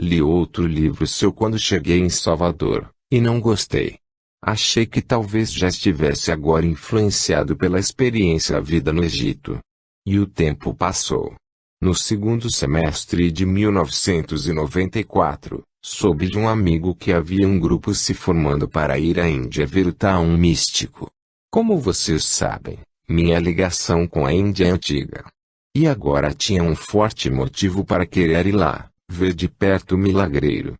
Li outro livro seu quando cheguei em Salvador, e não gostei. Achei que talvez já estivesse agora influenciado pela experiência da vida no Egito. E o tempo passou. No segundo semestre de 1994, soube de um amigo que havia um grupo se formando para ir à Índia ver o Taum místico. Como vocês sabem, minha ligação com a Índia é antiga. E agora tinha um forte motivo para querer ir lá, ver de perto o milagreiro.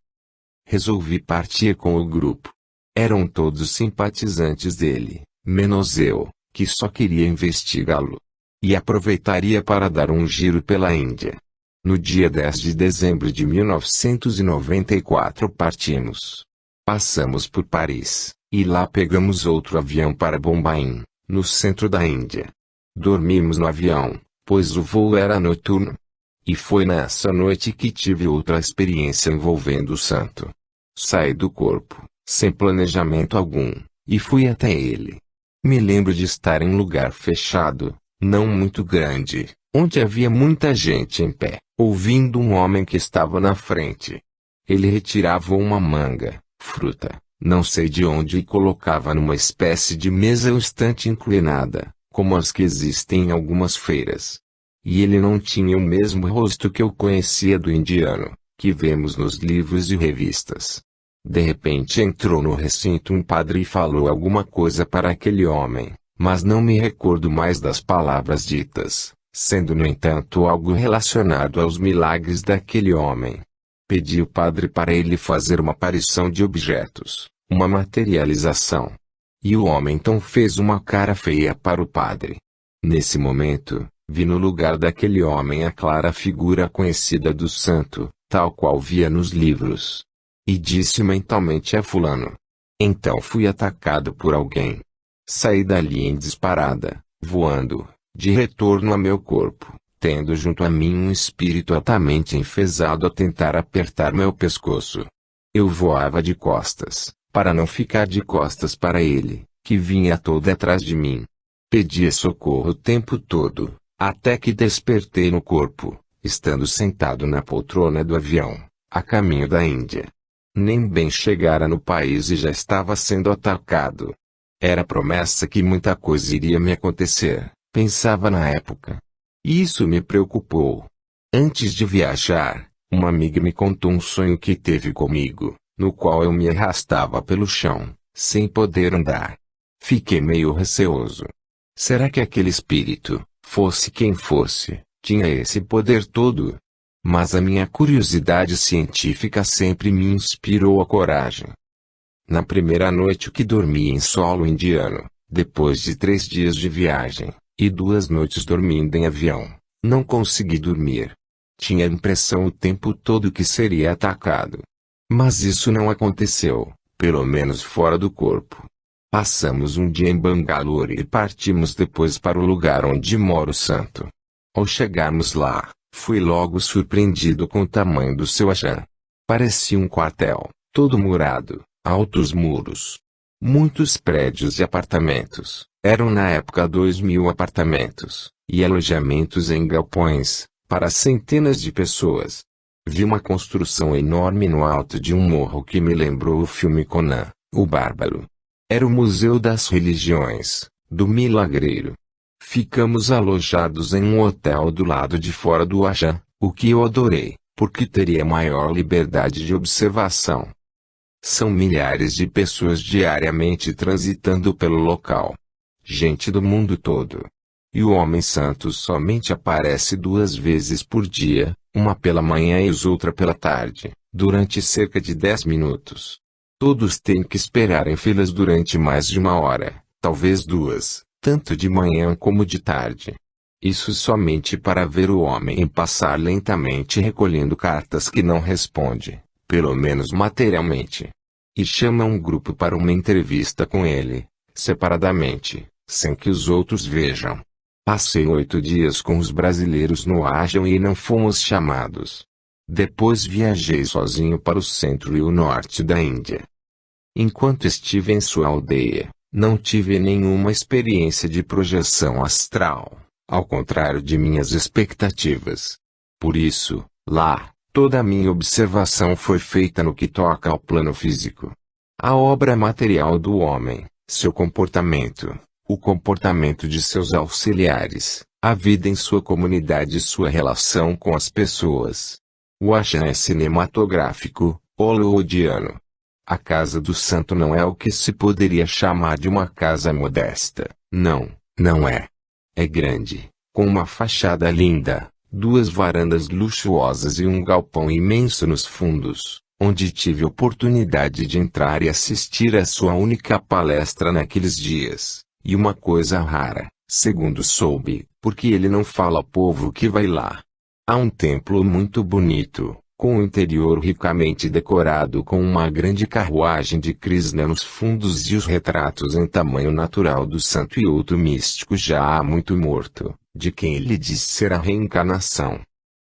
Resolvi partir com o grupo. Eram todos simpatizantes dele, menos eu, que só queria investigá-lo. E aproveitaria para dar um giro pela Índia. No dia 10 de dezembro de 1994 partimos. Passamos por Paris, e lá pegamos outro avião para Bombaim, no centro da Índia. Dormimos no avião, pois o voo era noturno. E foi nessa noite que tive outra experiência envolvendo o santo. Saí do corpo, sem planejamento algum, e fui até ele. Me lembro de estar em lugar fechado, não muito grande, onde havia muita gente em pé, ouvindo um homem que estava na frente. Ele retirava uma manga, fruta, não sei de onde, e colocava numa espécie de mesa ou estante inclinada, como as que existem em algumas feiras. E ele não tinha o mesmo rosto que eu conhecia do indiano, que vemos nos livros e revistas. De repente entrou no recinto um padre e falou alguma coisa para aquele homem, mas não me recordo mais das palavras ditas, sendo no entanto algo relacionado aos milagres daquele homem. Pedi ao padre para ele fazer uma aparição de objetos, uma materialização. E o homem então fez uma cara feia para o padre. Nesse momento, vi no lugar daquele homem a clara figura conhecida do santo, tal qual via nos livros. E disse mentalmente a fulano. Então fui atacado por alguém. Saí dali em disparada, voando, de retorno a meu corpo, tendo junto a mim um espírito altamente enfesado a tentar apertar meu pescoço. Eu voava de costas, para não ficar de costas para ele, que vinha todo atrás de mim. Pedia socorro o tempo todo, até que despertei no corpo, estando sentado na poltrona do avião, a caminho da Índia. Nem bem chegara no país e já estava sendo atacado. Era promessa que muita coisa iria me acontecer, pensava na época. E isso me preocupou. Antes de viajar, uma amiga me contou um sonho que teve comigo, no qual eu me arrastava pelo chão, sem poder andar. Fiquei meio receoso. Será que aquele espírito, fosse quem fosse, tinha esse poder todo? Mas a minha curiosidade científica sempre me inspirou a coragem. Na primeira noite que dormi em solo indiano, depois de 3 dias de viagem, e 2 noites dormindo em avião, não consegui dormir. Tinha a impressão o tempo todo que seria atacado. Mas isso não aconteceu, pelo menos fora do corpo. Passamos um dia em Bangalore e partimos depois para o lugar onde mora o santo. Ao chegarmos lá, fui logo surpreendido com o tamanho do seu ashram. Parecia um quartel, todo murado, altos muros. Muitos prédios e apartamentos, eram na época 2.000 apartamentos, e alojamentos em galpões, para centenas de pessoas. Vi uma construção enorme no alto de um morro que me lembrou o filme Conan, o Bárbaro. Era o Museu das Religiões, do Milagreiro. Ficamos alojados em um hotel do lado de fora do ashram, o que eu adorei, porque teria maior liberdade de observação. São milhares de pessoas diariamente transitando pelo local. Gente do mundo todo. E o homem santo somente aparece 2 vezes por dia, uma pela manhã e outra pela tarde, durante cerca de 10 minutos. Todos têm que esperar em filas durante mais de 1 hora, talvez 2, tanto de manhã como de tarde. Isso somente para ver o homem passar lentamente recolhendo cartas que não responde, pelo menos materialmente. E chama um grupo para uma entrevista com ele, separadamente, sem que os outros vejam. Passei 8 dias com os brasileiros no ashram e não fomos chamados. Depois viajei sozinho para o centro e o norte da Índia. Enquanto estive em sua aldeia, não tive nenhuma experiência de projeção astral, ao contrário de minhas expectativas. Por isso, lá, toda a minha observação foi feita no que toca ao plano físico. A obra material do homem, seu comportamento, o comportamento de seus auxiliares, a vida em sua comunidade e sua relação com as pessoas. O ashram é cinematográfico, hollywoodiano. A casa do santo não é o que se poderia chamar de uma casa modesta. Não, não é. É grande, com uma fachada linda, 2 varandas luxuosas e um galpão imenso nos fundos, onde tive oportunidade de entrar e assistir a sua única palestra naqueles dias. E uma coisa rara, segundo soube, porque ele não fala ao povo que vai lá. Há um templo muito bonito, com o interior ricamente decorado com uma grande carruagem de Krishna nos fundos e os retratos em tamanho natural do santo e outro místico já há muito morto, de quem ele diz ser a reencarnação.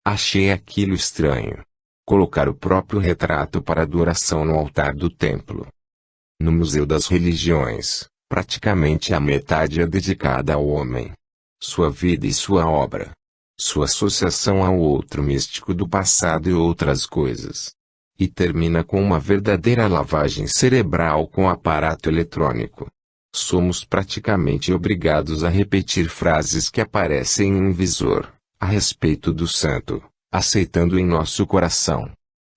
Achei aquilo estranho. Colocar o próprio retrato para adoração no altar do templo. No Museu das Religiões, praticamente a metade é dedicada ao homem. Sua vida e sua obra. sua associação ao outro místico do passado e outras coisas. E termina com uma verdadeira lavagem cerebral com aparato eletrônico. Somos praticamente obrigados a repetir frases que aparecem em um visor, a respeito do santo, aceitando em nosso coração.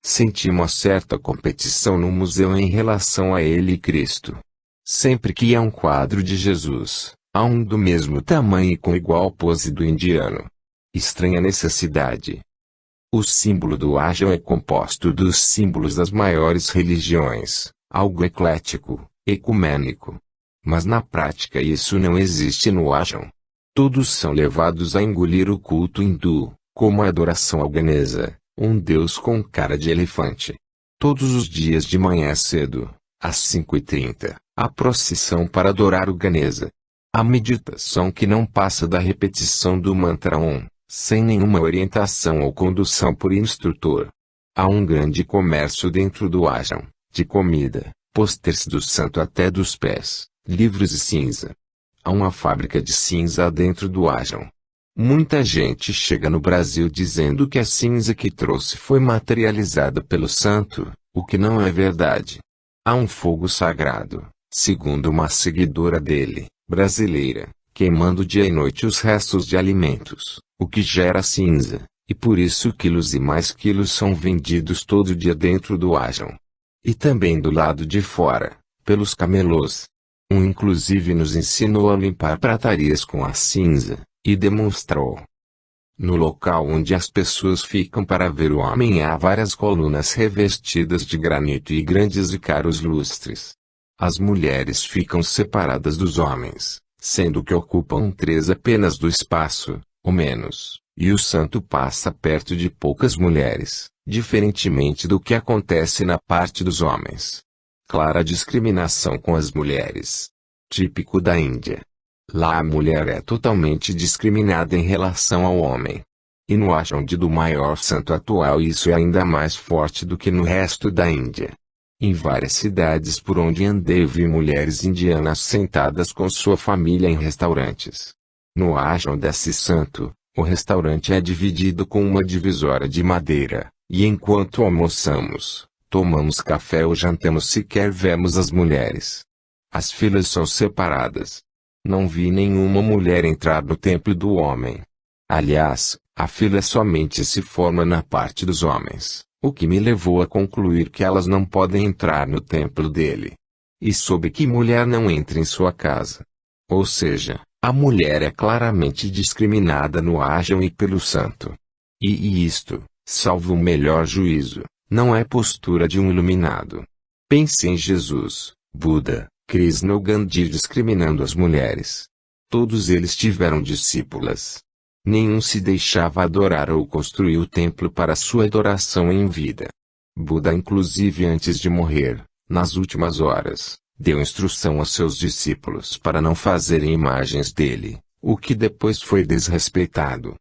Sentimos certa competição no museu em relação a ele e Cristo. Sempre que há um quadro de Jesus, há um do mesmo tamanho e com igual pose do indiano. Estranha necessidade. O símbolo do Ajam é composto dos símbolos das maiores religiões, algo eclético, ecumênico. Mas na prática isso não existe no Ajam. Todos são levados a engolir o culto hindu, como a adoração ao Ganesa, um deus com cara de elefante. Todos os dias de manhã cedo, às 5h30, a procissão para adorar o Ganesa. A meditação que não passa da repetição do mantra Om, sem nenhuma orientação ou condução por instrutor. Há um grande comércio dentro do Ajam, de comida, pôsteres do santo até dos pés, livros e cinza. Há uma fábrica de cinza dentro do Ajam. Muita gente chega no Brasil dizendo que a cinza que trouxe foi materializada pelo santo, o que não é verdade. Há um fogo sagrado, segundo uma seguidora dele, brasileira, queimando dia e noite os restos de alimentos, o que gera cinza, e por isso quilos e mais quilos são vendidos todo dia dentro do Ajam. E também do lado de fora, pelos camelôs. Um inclusive nos ensinou a limpar pratarias com a cinza, e demonstrou. No local onde as pessoas ficam para ver o homem há várias colunas revestidas de granito e grandes e caros lustres. As mulheres ficam separadas dos homens, sendo que ocupam 3 apenas do espaço, ou menos, e o santo passa perto de poucas mulheres, diferentemente do que acontece na parte dos homens. Clara discriminação com as mulheres. Típico da Índia. Lá a mulher é totalmente discriminada em relação ao homem. E no Ajam do maior santo atual isso é ainda mais forte do que no resto da Índia. Em várias cidades por onde andei vi mulheres indianas sentadas com sua família em restaurantes. No Ajam desse santo, o restaurante é dividido com uma divisória de madeira, e enquanto almoçamos, tomamos café ou jantamos sequer vemos as mulheres. As filas são separadas. Não vi nenhuma mulher entrar no templo do homem. Aliás, a fila somente se forma na parte dos homens, o que me levou a concluir que elas não podem entrar no templo dele. E soube que mulher não entra em sua casa. Ou seja, a mulher é claramente discriminada no Ajam e pelo santo. E isto, salvo o melhor juízo, não é postura de um iluminado. Pense em Jesus, Buda, Krishna ou Gandhi discriminando as mulheres. Todos eles tiveram discípulas. Nenhum se deixava adorar ou construir o templo para sua adoração em vida. Buda inclusive antes de morrer, nas últimas horas, deu instrução aos seus discípulos para não fazerem imagens dele, o que depois foi desrespeitado.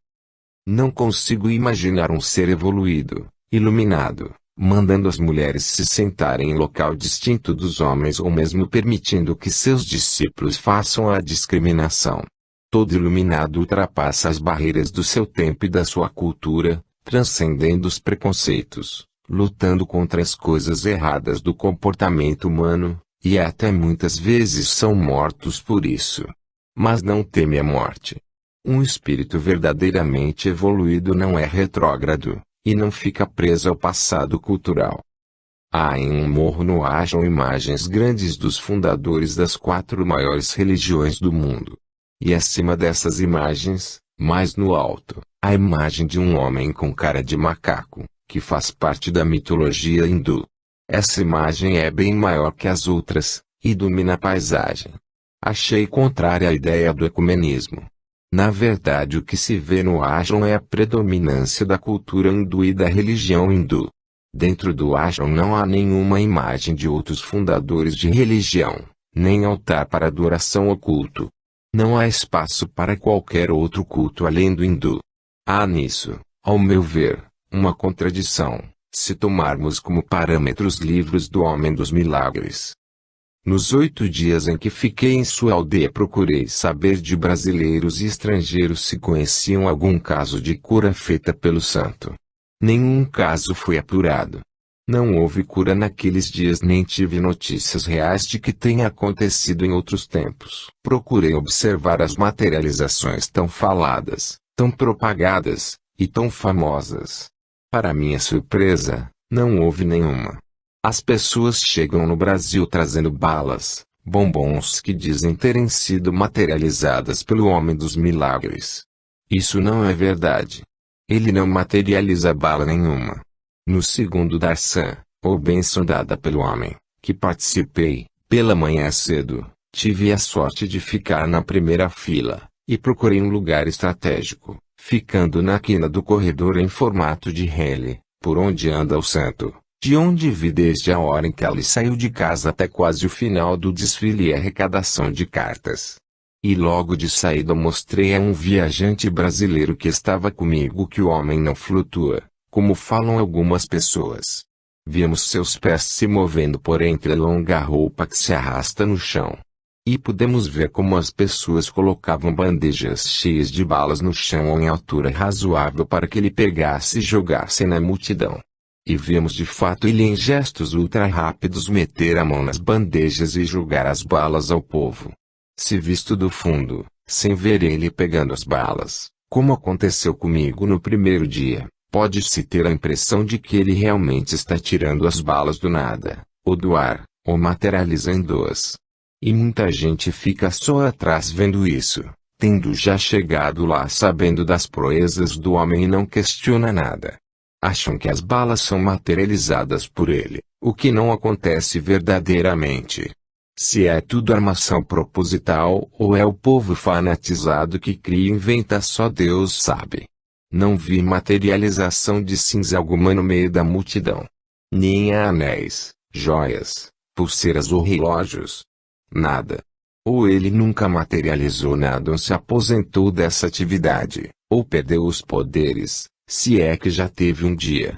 Não consigo imaginar um ser evoluído, iluminado, mandando as mulheres se sentarem em local distinto dos homens ou mesmo permitindo que seus discípulos façam a discriminação. Todo iluminado ultrapassa as barreiras do seu tempo e da sua cultura, transcendendo os preconceitos, lutando contra as coisas erradas do comportamento humano, e até muitas vezes são mortos por isso. Mas não teme a morte. Um espírito verdadeiramente evoluído não é retrógrado, e não fica preso ao passado cultural. Há em um morro no Ajam imagens grandes dos fundadores das 4 maiores religiões do mundo. E acima dessas imagens, mais no alto, a imagem de um homem com cara de macaco, que faz parte da mitologia hindu. Essa imagem é bem maior que as outras, e domina a paisagem. Achei contrária à ideia do ecumenismo. Na verdade o que se vê no Ajam é a predominância da cultura hindu e da religião hindu. Dentro do Ajam não há nenhuma imagem de outros fundadores de religião, nem altar para adoração ou culto. Não há espaço para qualquer outro culto além do hindu. Há nisso, ao meu ver, uma contradição, se tomarmos como parâmetros livros do Homem dos Milagres. Nos 8 dias em que fiquei em sua aldeia procurei saber de brasileiros e estrangeiros se conheciam algum caso de cura feita pelo santo. Nenhum caso foi apurado. Não houve cura naqueles dias nem tive notícias reais de que tenha acontecido em outros tempos. Procurei observar as materializações tão faladas, tão propagadas, e tão famosas. Para minha surpresa, não houve nenhuma. As pessoas chegam no Brasil trazendo balas, bombons que dizem terem sido materializadas pelo homem dos milagres. Isso não é verdade. Ele não materializa bala nenhuma. No segundo Darsan, ou bênção dada pelo homem, que participei, pela manhã cedo, tive a sorte de ficar na primeira fila, e procurei um lugar estratégico, ficando na quina do corredor em formato de rele, por onde anda o santo, de onde vi desde a hora em que ele saiu de casa até quase o final do desfile e arrecadação de cartas. E logo de saída mostrei a um viajante brasileiro que estava comigo que o homem não flutua, como falam algumas pessoas. Vimos seus pés se movendo por entre a longa roupa que se arrasta no chão. E pudemos ver como as pessoas colocavam bandejas cheias de balas no chão ou em altura razoável para que ele pegasse e jogasse na multidão. E vimos de fato ele em gestos ultra rápidos meter a mão nas bandejas e jogar as balas ao povo. Se visto do fundo, sem ver ele pegando as balas, como aconteceu comigo no primeiro dia, pode-se ter a impressão de que ele realmente está tirando as balas do nada, ou do ar, ou materializando-as. E muita gente fica só atrás vendo isso, tendo já chegado lá sabendo das proezas do homem e não questiona nada. Acham que as balas são materializadas por ele, o que não acontece verdadeiramente. Se é tudo armação proposital ou é o povo fanatizado que cria e inventa, só Deus sabe. Não vi materialização de cinza alguma no meio da multidão. Nem anéis, joias, pulseiras ou relógios. Nada. Ou ele nunca materializou nada ou se aposentou dessa atividade, ou perdeu os poderes, se é que já teve um dia.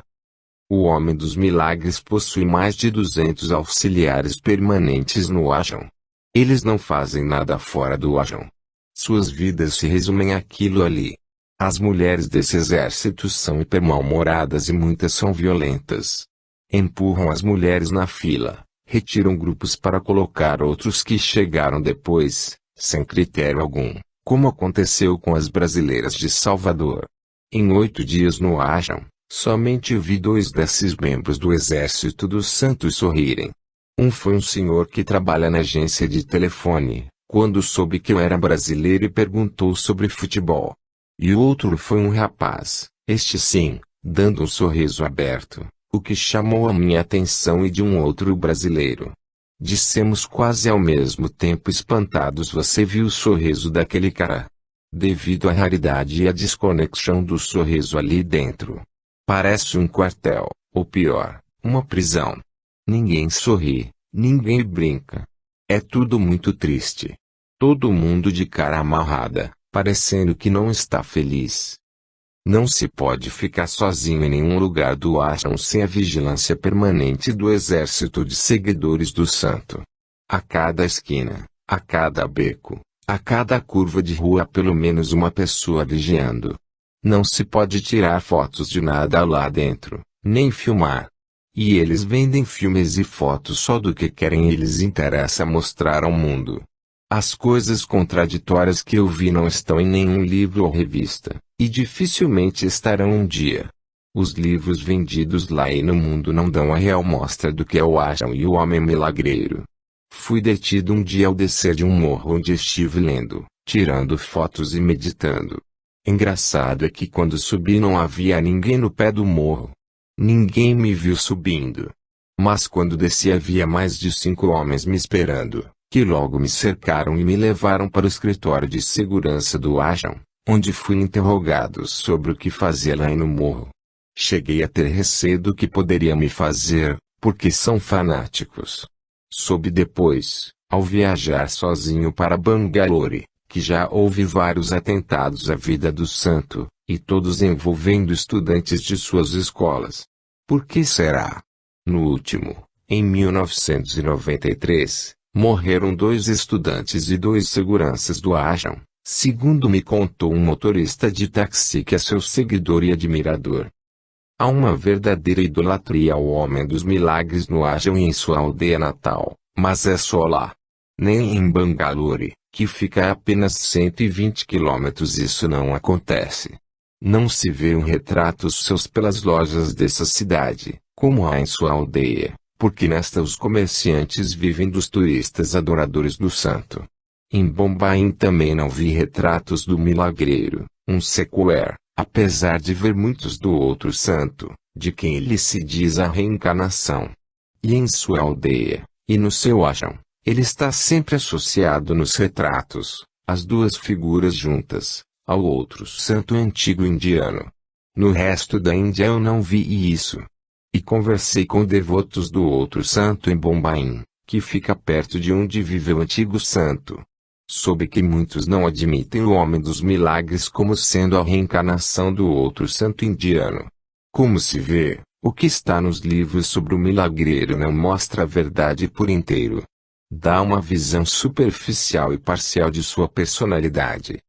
O homem dos milagres possui mais de 200 auxiliares permanentes no ashram. Eles não fazem nada fora do ashram. Suas vidas se resumem àquilo ali. As mulheres desse exército são hiper mal-humoradas e muitas são violentas. Empurram as mulheres na fila, retiram grupos para colocar outros que chegaram depois, sem critério algum, como aconteceu com as brasileiras de Salvador. Em 8 dias no ashram, somente vi 2 desses membros do exército dos santos sorrirem. Um foi um senhor que trabalha na agência de telefone, quando soube que eu era brasileiro e perguntou sobre futebol. E o outro foi um rapaz, este sim, dando um sorriso aberto, o que chamou a minha atenção e de um outro brasileiro. Dissemos quase ao mesmo tempo espantados: você viu o sorriso daquele cara? Devido à raridade e à desconexão do sorriso ali dentro. Parece um quartel, ou pior, uma prisão. Ninguém sorri, ninguém brinca. É tudo muito triste. Todo mundo de cara amarrada, parecendo que não está feliz. Não se pode ficar sozinho em nenhum lugar do ashram sem a vigilância permanente do exército de seguidores do santo. A cada esquina, a cada beco, a cada curva de rua há pelo menos uma pessoa vigiando. Não se pode tirar fotos de nada lá dentro, nem filmar. E eles vendem filmes e fotos só do que querem e lhes interessa mostrar ao mundo. As coisas contraditórias que eu vi não estão em nenhum livro ou revista, e dificilmente estarão um dia. Os livros vendidos lá e no mundo não dão a real mostra do que é o ashram e o homem milagreiro. Fui detido um dia ao descer de um morro onde estive lendo, tirando fotos e meditando. Engraçado é que quando subi não havia ninguém no pé do morro. Ninguém me viu subindo. Mas quando desci havia mais de 5 homens me esperando, que logo me cercaram e me levaram para o escritório de segurança do ashram, onde fui interrogado sobre o que fazia lá no morro. Cheguei a ter receio do que poderia me fazer, porque são fanáticos. Soube depois, ao viajar sozinho para Bangalore, que já houve vários atentados à vida do santo, e todos envolvendo estudantes de suas escolas. Por que será? No último, em 1993, Morreram 2 estudantes e 2 seguranças do Ashram, segundo me contou um motorista de táxi que é seu seguidor e admirador. Há uma verdadeira idolatria ao homem dos milagres no Ashram e em sua aldeia natal, mas é só lá. Nem em Bangalore, que fica a apenas 120 quilômetros, isso não acontece. Não se vêem retratos seus pelas lojas dessa cidade, como há em sua aldeia, porque nesta os comerciantes vivem dos turistas adoradores do santo. Em Bombaim também não vi retratos do milagreiro, um sequer, apesar de ver muitos do outro santo, de quem ele se diz a reencarnação. E em sua aldeia, e no seu ashram, ele está sempre associado nos retratos, as duas figuras juntas, ao outro santo antigo indiano. No resto da Índia eu não vi isso. E conversei com devotos do outro santo em Bombaim, que fica perto de onde vive o antigo santo. Soube que muitos não admitem o homem dos milagres como sendo a reencarnação do outro santo indiano. Como se vê, o que está nos livros sobre o milagreiro não mostra a verdade por inteiro. Dá uma visão superficial e parcial de sua personalidade.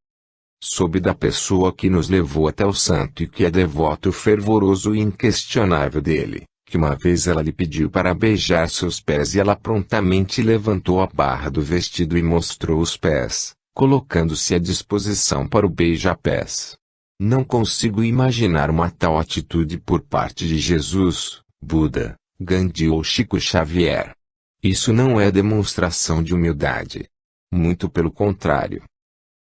Soube da pessoa que nos levou até o santo e que é devoto fervoroso e inquestionável dele, que uma vez ela lhe pediu para beijar seus pés e ela prontamente levantou a barra do vestido e mostrou os pés, colocando-se à disposição para o beija-pés. Não consigo imaginar uma tal atitude por parte de Jesus, Buda, Gandhi ou Chico Xavier. Isso não é demonstração de humildade. Muito pelo contrário.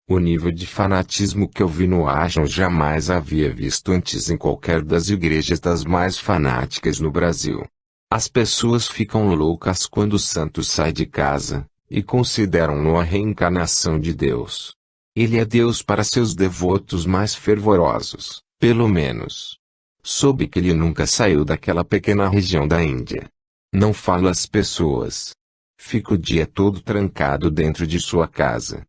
O nível de fanatismo que eu vi no ashram jamais havia visto antes em qualquer das igrejas das mais fanáticas no Brasil. As pessoas ficam loucas quando o santo sai de casa, e consideram-no a reencarnação de Deus. Ele é Deus para seus devotos mais fervorosos, pelo menos. Soube que ele nunca saiu daquela pequena região da Índia. Não fala às pessoas. Fica o dia todo trancado dentro de sua casa.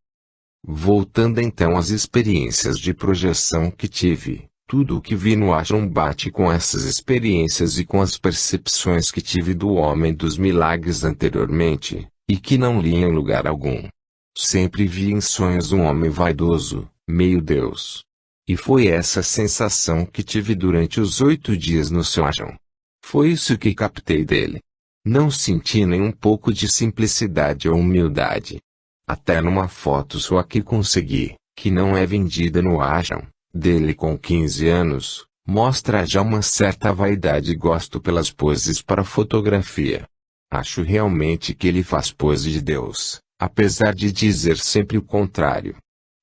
Voltando então às experiências de projeção que tive, tudo o que vi no ashram bate com essas experiências e com as percepções que tive do homem dos milagres anteriormente, e que não li em lugar algum. Sempre vi em sonhos um homem vaidoso, meio Deus. E foi essa sensação que tive durante os 8 dias no seu ashram. Foi isso que captei dele. Não senti nem um pouco de simplicidade ou humildade. Até numa foto sua que consegui, que não é vendida no ashram, dele com 15 anos, mostra já uma certa vaidade e gosto pelas poses para fotografia. Acho realmente que ele faz pose de Deus, apesar de dizer sempre o contrário.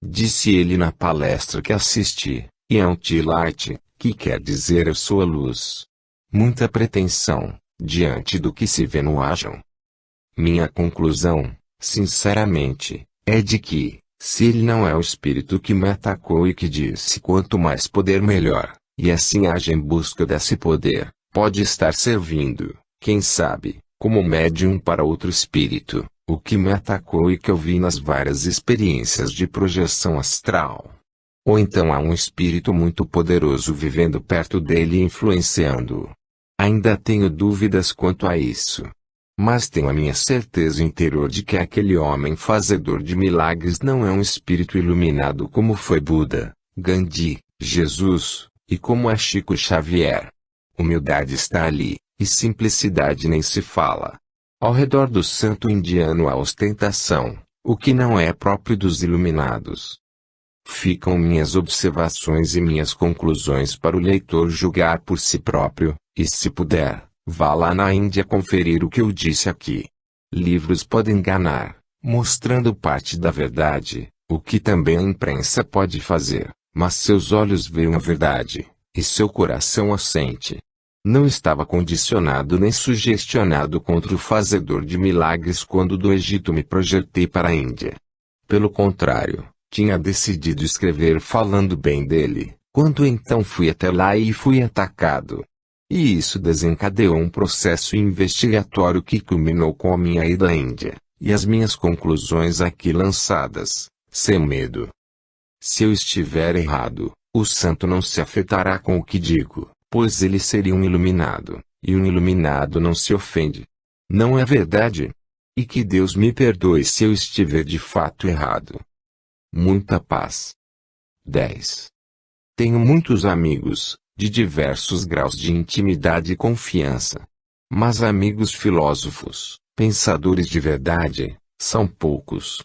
Disse ele na palestra que assisti, e é um T-Light, que quer dizer eu sou a luz. Muita pretensão, diante do que se vê no ashram. Minha conclusão, sinceramente, é de que, se ele não é o espírito que me atacou e que disse quanto mais poder melhor, e assim age em busca desse poder, pode estar servindo, quem sabe, como médium para outro espírito, o que me atacou e que eu vi nas várias experiências de projeção astral. Ou então há um espírito muito poderoso vivendo perto dele e influenciando-o. Ainda tenho dúvidas quanto a isso. Mas tenho a minha certeza interior de que aquele homem fazedor de milagres não é um espírito iluminado como foi Buda, Gandhi, Jesus, e como é Chico Xavier. Humildade está ali, e simplicidade nem se fala. Ao redor do santo indiano há ostentação, o que não é próprio dos iluminados. Ficam minhas observações e minhas conclusões para o leitor julgar por si próprio, e se puder, vá lá na Índia conferir o que eu disse aqui. Livros podem enganar, mostrando parte da verdade, o que também a imprensa pode fazer, mas seus olhos veem a verdade, e seu coração a sente. Não estava condicionado nem sugestionado contra o fazedor de milagres quando do Egito me projetei para a Índia. Pelo contrário, tinha decidido escrever falando bem dele, quando então fui até lá e fui atacado. E isso desencadeou um processo investigatório que culminou com a minha ida à Índia, e as minhas conclusões aqui lançadas, sem medo. Se eu estiver errado, o santo não se afetará com o que digo, pois ele seria um iluminado, e um iluminado não se ofende. Não é verdade? E que Deus me perdoe se eu estiver de fato errado. Muita paz. 10. Tenho muitos amigos, de diversos graus de intimidade e confiança. Mas amigos filósofos, pensadores de verdade, são poucos.